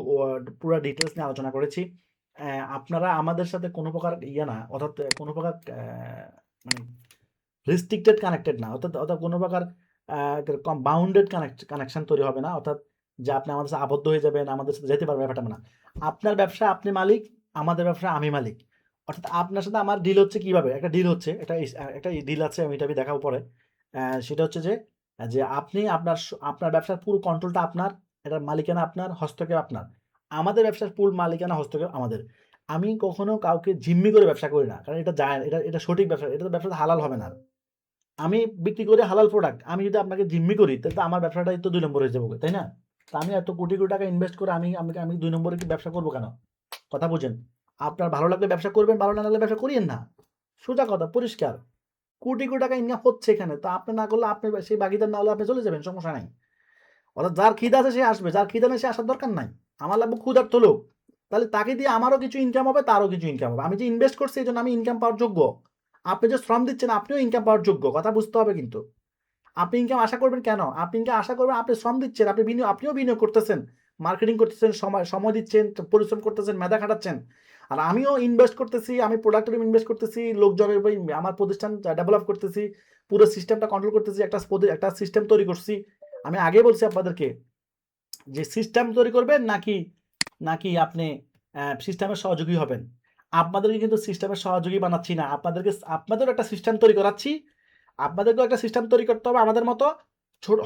পুরা ডিটেইলস নিয়ে আলোচনা করেছি। আপনারা আমাদের সাথে কোনো প্রকার ইয়ে না, অর্থাৎ কোনো প্রকার মানে রেস্ট্রিক্টেড কানেক্টেড না, অর্থাৎ অর্থাৎ কোনো প্রকার বাউন্ডেড কানেকশন তৈরি হবে না, অর্থাৎ যে আপনি আমাদের সাথে আবদ্ধ হয়ে যাবেন, আমাদের সাথে যেতে পারবেন ব্যাপারটা না। আপনার ব্যবসা আপনি মালিক, আমাদের ব্যবসা আমি মালিক। অর্থাৎ আপনার সাথে আমার ডিল হচ্ছে কিভাবে? একটা ডিল হচ্ছে, একটা ডিল আছে, আমি এটা দেখাবো পরে। সেটা হচ্ছে যে যে আপনি আপনার ব্যবসার পুরো কন্ট্রোলটা আপনার, এটার মালিকানা আপনার, হস্তক্ষেপ আপনার। আমাদের ব্যবসার পুরো মালিকানা, হস্তক্ষেপ আমাদের। আমি কখনো কাউকে জিম্মি করে ব্যবসা করি না। কারণ এটা যায় এটা এটা সঠিক ব্যবসা। এটা তো ব্যবসাটা হালাল হবে না। আমি বিক্রি করি হালাল প্রোডাক্ট। আমি যদি আপনাকে জিম্মি করি তাহলে তো আমার ব্যবসাটাই তো ২ নম্বর হয়ে যাবে, তাই না? তো আমি এত কোটি, কোটি টাকা ইনভেস্ট করে আমি ২ নম্বরে কি ব্যবসা করব কেন? কথা বুঝেন। আপনার ভালো লাগলে ব্যবসা করবেন, ভালো না লাগলে ব্যবসা করিয়েন না। সোজা কথা, পরিষ্কার। কোটি, কোটি টাকা ইনকাম হচ্ছে এখানে। তো আপনি না করলে, আপনি সেই ভাগীদার না হলে আপনি চলে যাবেন, সমস্যা নাই। অর্থাৎ যার খিদে আছে সে আসবে, যার খিদে নেই সে আসার দরকার নাই। আমার লাগবে ক্ষুধার্ত লোক। তাহলে তাকে দিয়ে আমারও কিছু ইনকাম হবে, তারও কিছু ইনকাম হবে। আমি যে ইনভেস্ট করছি এজন্য আমি ইনকাম পাওয়ার যোগ্য। আপনি যে শ্রম দিচ্ছেন আপনিও ইনকাম পাওয়ার যোগ্য। কথা বুঝতে হবে কিন্তু। আপনি ইনকাম আশা করবেন কেন? আপনি ইনকাম আশা করবেন, আপনি শ্রম দিচ্ছেন, আপনিও বিনিয়োগ করতেছেন, মার্কেটিং করতেছেন, সময় দিচ্ছেন, পরিশ্রম করতেছেন, মেধা খাটাচ্ছেন। আর আমিও ইনভেস্ট করতেছি, আমি প্রোডাক্টের ইনভেস্ট করতেছি, লোকজনের উপর আমার প্রতিষ্ঠান ডেভেলপ করতেছি, পুরো সিস্টেমটা কন্ট্রোল করতেছি, একটা সিস্টেম তৈরি করছি। আমি আগেই বলছি আপনাদেরকে যে সিস্টেম তৈরি করবেন নাকি নাকি আপনি সিস্টেমের সহযোগী হবেন। আপনাদেরকে কিন্তু সিস্টেমের সহযোগী বানাচ্ছি না, আপনাদেরও একটা সিস্টেম তৈরি করাচ্ছি। আপনাদেরকেও একটা সিস্টেম তৈরি করতে হবে আমাদের মতো।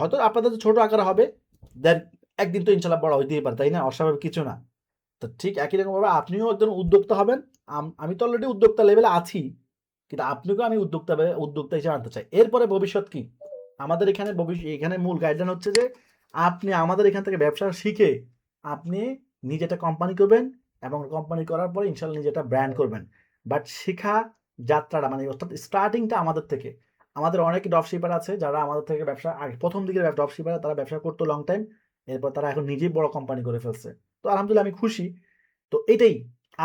হয়তো আপনাদের ছোট আকারে হবে, দেন একদিন তো ইনশাল্লাহ বড় হইতেই পারে, তাই না? অস্বাভাবিক কিছু না। তো ঠিক একই রকমভাবে আপনিও একজন উদ্যোক্তা হবেন। আমি তো অলরেডি উদ্যোক্তা লেভেলে আছি, কিন্তু আপনাকেও আমি উদ্যোক্তা হিসেবে আনতে চাই। এরপরে ভবিষ্যৎ কি? আমাদের এখানে এখানে মূল গাইডলাইন হচ্ছে যে আপনি আমাদের এখান থেকে ব্যবসা শিখে আপনি নিজে একটা কোম্পানি করবেন, এবং কোম্পানি করার পরে ইনশাল্লাহ নিজে একটা ব্র্যান্ড করবেন। বাট শেখা যাত্রাটা, মানে অর্থাৎ স্টার্টিংটা আমাদের থেকে। আমাদের অনেক ড্রপশিপার আছে যারা আমাদের থেকে ব্যবসা আগে প্রথম দিকের ড্রপশিপার, তারা ব্যবসা করতো লং টাইম, এরপর তারা এখন নিজেই বড় কোম্পানি করে ফেলছে। তো আলহামদুলিল্লাহ আমি খুশি। তো এটাই,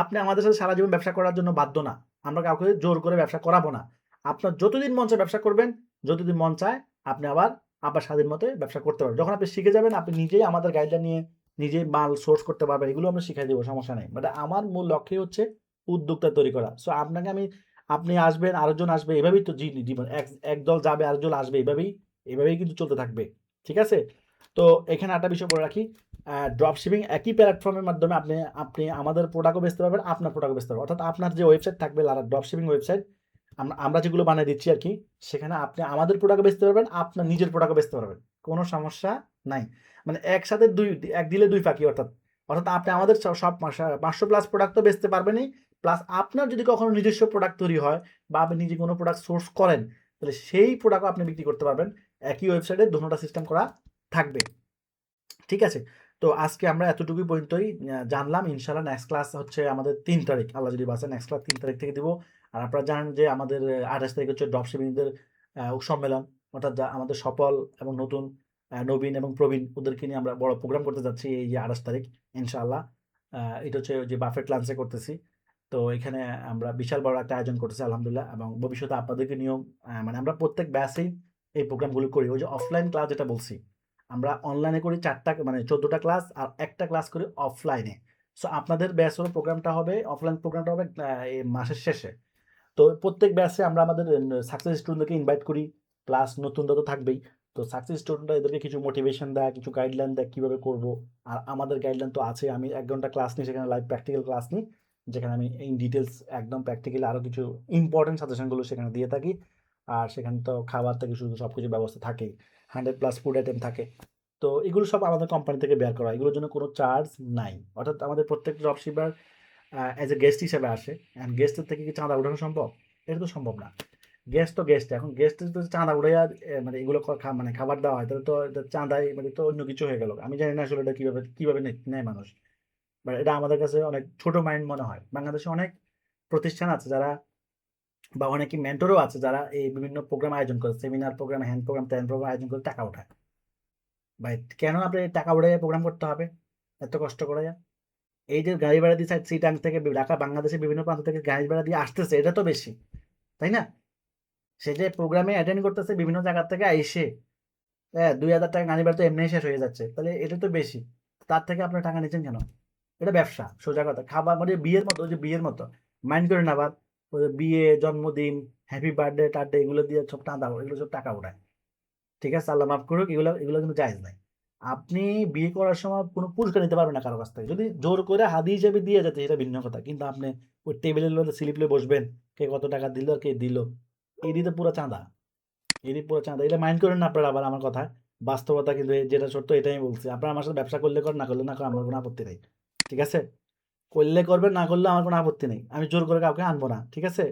আপনি আমাদের সাথে সারা জীবন ব্যবসা করার জন্য বাধ্য না। আমরা কাউকে জোর করে ব্যবসা করাবো না। আপনার যতদিন মন চায় ব্যবসা করবেন, যতদিন মন চায় আপনি আবার স্বাধীন মতে ব্যবসা করতে পারবেন। যখন আপনি শিখে যাবেন, আপনি নিজেই আমাদের গাইডলাইন নিয়ে নিজেই মাল সোর্স করতে পারবেন, এগুলো আমরা শিখাই দেবো, সমস্যা নেই। বাট আমার মূল লক্ষ্যই হচ্ছে উদ্যোক্তা তৈরি করা। সো আপনি আসবেন, আরেকজন আসবে, এভাবেই তো জীবন। একদল যাবে, আরেকজন আসবে, এভাবেই কিন্তু চলতে থাকবে। ঠিক আছে? তো এখানে একটা বিষয় বলে রাখি, ড্রপ শিপিং একই প্ল্যাটফর্মের মাধ্যমে আপনি আপনি আমাদের প্রোডাক্টও বেচতে পারবেন, আপনার প্রোডাক্টও বেচতে পারবেন। অর্থাৎ আপনার যে ওয়েবসাইট থাকবে, ড্রপ শিপিং ওয়েবসাইট, আমরা যেগুলো বানিয়ে দিচ্ছি আর কি, সেখানে আপনি আমাদের প্রোডাক্টও বেচতে পারবেন, আপনার নিজের প্রোডাক্টও বেচতে পারবেন। কোনো সমস্যা নাই। মানে একসাথে এক দিলে দুই পাখি। অর্থাৎ অর্থাৎ আপনি আমাদের সব 500 প্লাস প্রোডাক্ট তো বেচতে পারবেনই, প্লাস আপনার যদি কখনো নিজস্ব প্রোডাক্ট তৈরি হয় বা আপনি নিজে কোনো প্রোডাক্ট সোর্স করেন, তাহলে সেই প্রোডাক্টও আপনি বিক্রি করতে পারবেন। একই ওয়েবসাইটে দুটোটা সিস্টেম করা থাকবে। ঠিক আছে? তো আজকে আমরা এতটুকুই পর্যন্তই জানলাম। ইনশাআল্লাহ নেক্সট ক্লাস হচ্ছে আমাদের ৩ তারিখ। আল্লাহ যদি বাঁচায়, নেক্সট ক্লাস ৩ তারিখ থেকে দিব। আর আপনারা জানেন যে আমাদের ২৮ তারিখ হচ্ছে ড্রপশিপিংদের সম্মেলন। অর্থাৎ আমাদের সফল এবং নতুন নবীন এবং প্রবীণ ওদেরকে নিয়ে আমরা বড় প্রোগ্রাম করতে যাচ্ছি এই যে ২৮ তারিখ ইনশাআল্লাহ। এটা হচ্ছে ওই যে বাফেট লাঞ্চে করতেছি। তো এখানে আমরা বিশাল বড় একটা আয়োজন করতেছি আলহামদুলিল্লাহ, এবং ভবিষ্যতে আপনাদেরকে নিয়েও মানে আমরা প্রত্যেক ব্যাচেই এই প্রোগ্রামগুলো করি। ওই যে অফলাইন ক্লাস যেটা বলছি, আমরা অনলাইনে করি ৪টা, মানে ১৪টা ক্লাস, আর একটা ক্লাস করি অফলাইনে। সো আপনাদের ব্যাচের প্রোগ্রামটা হবে, অফলাইন প্রোগ্রামটা হবে এই মাসের শেষে। তো প্রত্যেক ব্যাচে আমরা আমাদের সাকসেস স্টুডেন্টদেরকে ইনভাইট করি, প্লাস নতুনরা তো থাকবেই। তো সাকসেস স্টুডেন্টরা এদেরকে কিছু মোটিভেশন দেয়, কিছু গাইডলাইন দেয় কীভাবে করব। আর আমাদের গাইডলাইন তো আছে, আমি ১ ঘন্টা ক্লাস নিই, সেখানে লাইভ প্র্যাকটিক্যাল ক্লাস নিই, যেখানে আমি ইন ডিটেলস একদম প্র্যাকটিক্যালি আরও কিছু ইম্পর্টেন্ট সাজেশনগুলো সেখানে দিয়ে থাকি। আর সেখানে তো খাবার থেকে শুরু সব কিছু ব্যবস্থা থাকেই, 100 প্লাস ফুড আইটেম থাকে। তো এগুলো সব আমাদের কোম্পানি থেকে বের করা, এগুলোর জন্য কোনো চার্জ নাই। অর্থাৎ আমাদের প্রত্যেক ড্রপশিপার অ্যাজ এ গেস্ট হিসেবে আসে, অ্যান্ড গেস্টের থেকে কি চাঁদা উঠানো সম্ভব? এটা তো সম্ভব না। গেস্ট তো গেস্ট, এখন গেস্টের যদি চাঁদা উঠাইয়া মানে এগুলো মানে খাবার দেওয়া হয়, তাহলে তো এটা চাঁদাই, মানে তো অন্য কিছু হয়ে গেল। আমি জানি না আসলে এটা কীভাবে নেয় মানুষ। বাট এটা আমাদের কাছে অনেক ছোট মাইন্ড মনে হয়। বাংলাদেশে অনেক প্রতিষ্ঠান আছে যারা, বা অনেকে মেন্টরও আছে যারা এই বিভিন্ন প্রোগ্রাম আয়োজন করে, সেমিনার প্রোগ্রাম, হ্যান্ড প্রোগ্রাম, ত্যান প্রোগ্রাম আয়োজন করে টাকা ওঠায়। ভাই কেন আপনি টাকা উঠাইয়া প্রোগ্রাম করতে হবে এত কষ্ট করে? এই যে গাড়ি ভাড়া দিয়ে চিটাং থেকে ঢাকা, বাংলাদেশের বিভিন্ন প্রান্ত থেকে গাড়ি ভাড়া দিয়ে আসতেছে, এটা তো বেশি, তাই না? সে যে প্রোগ্রামে অ্যাটেন্ড করতেছে বিভিন্ন জায়গা থেকে আইসে, হ্যাঁ, ২,০০০ টাকা গাড়ি ভাড়া তো এমনি শেষ হয়ে যাচ্ছে, তাহলে এটা তো বেশি। তার থেকে আপনার টাকা নিচ্ছেন কেন? এটা ব্যবসা, সোজা কথা। খাবার মানে বিয়ের মতো, ওই যে বিয়ের মতো। মাইন্ড করেন আবার, ওদের বিয়ে, জন্মদিন, হ্যাপি বার্থডে টার্থডে এগুলো দিয়ে সব চাঁদা, এগুলো সব টাকা ওঠায়। ঠিক আছে, আল্লাহ মাফ করুক, এগুলো এগুলো কিন্তু জায়েজ নাই। আপনি বিয়ে করার সময় কোনো পুরস্কার নিতে পারবেন না কারো কাছ থেকে, যদি জোর করে হাদি হিসেবে দিয়ে যেতে সেটা ভিন্ন কথা, কিন্তু আপনি ওই টেবিলের মধ্যে স্লিপ নিয়ে বসবেন, কে কত টাকা দিল কে দিল, এই দিতে পুরো চাঁদা, এই দিয়ে পুরো চাঁদা। এটা মাইন্ড করেন না আপনারা আবার আমার কথা, বাস্তবতা কিন্তু যেটা সত্য এটাই আমি বলছি। আপনারা আমার সাথে ব্যবসা করলে করেন, না করলে না করেন, আমার কোনো আপত্তি নেই। ঠিক আছে, করলে করবেন, না করলে আমার কোনো আপত্তি নেই, আমি জোর করে কাউকে আনবো না। ঠিক আছে,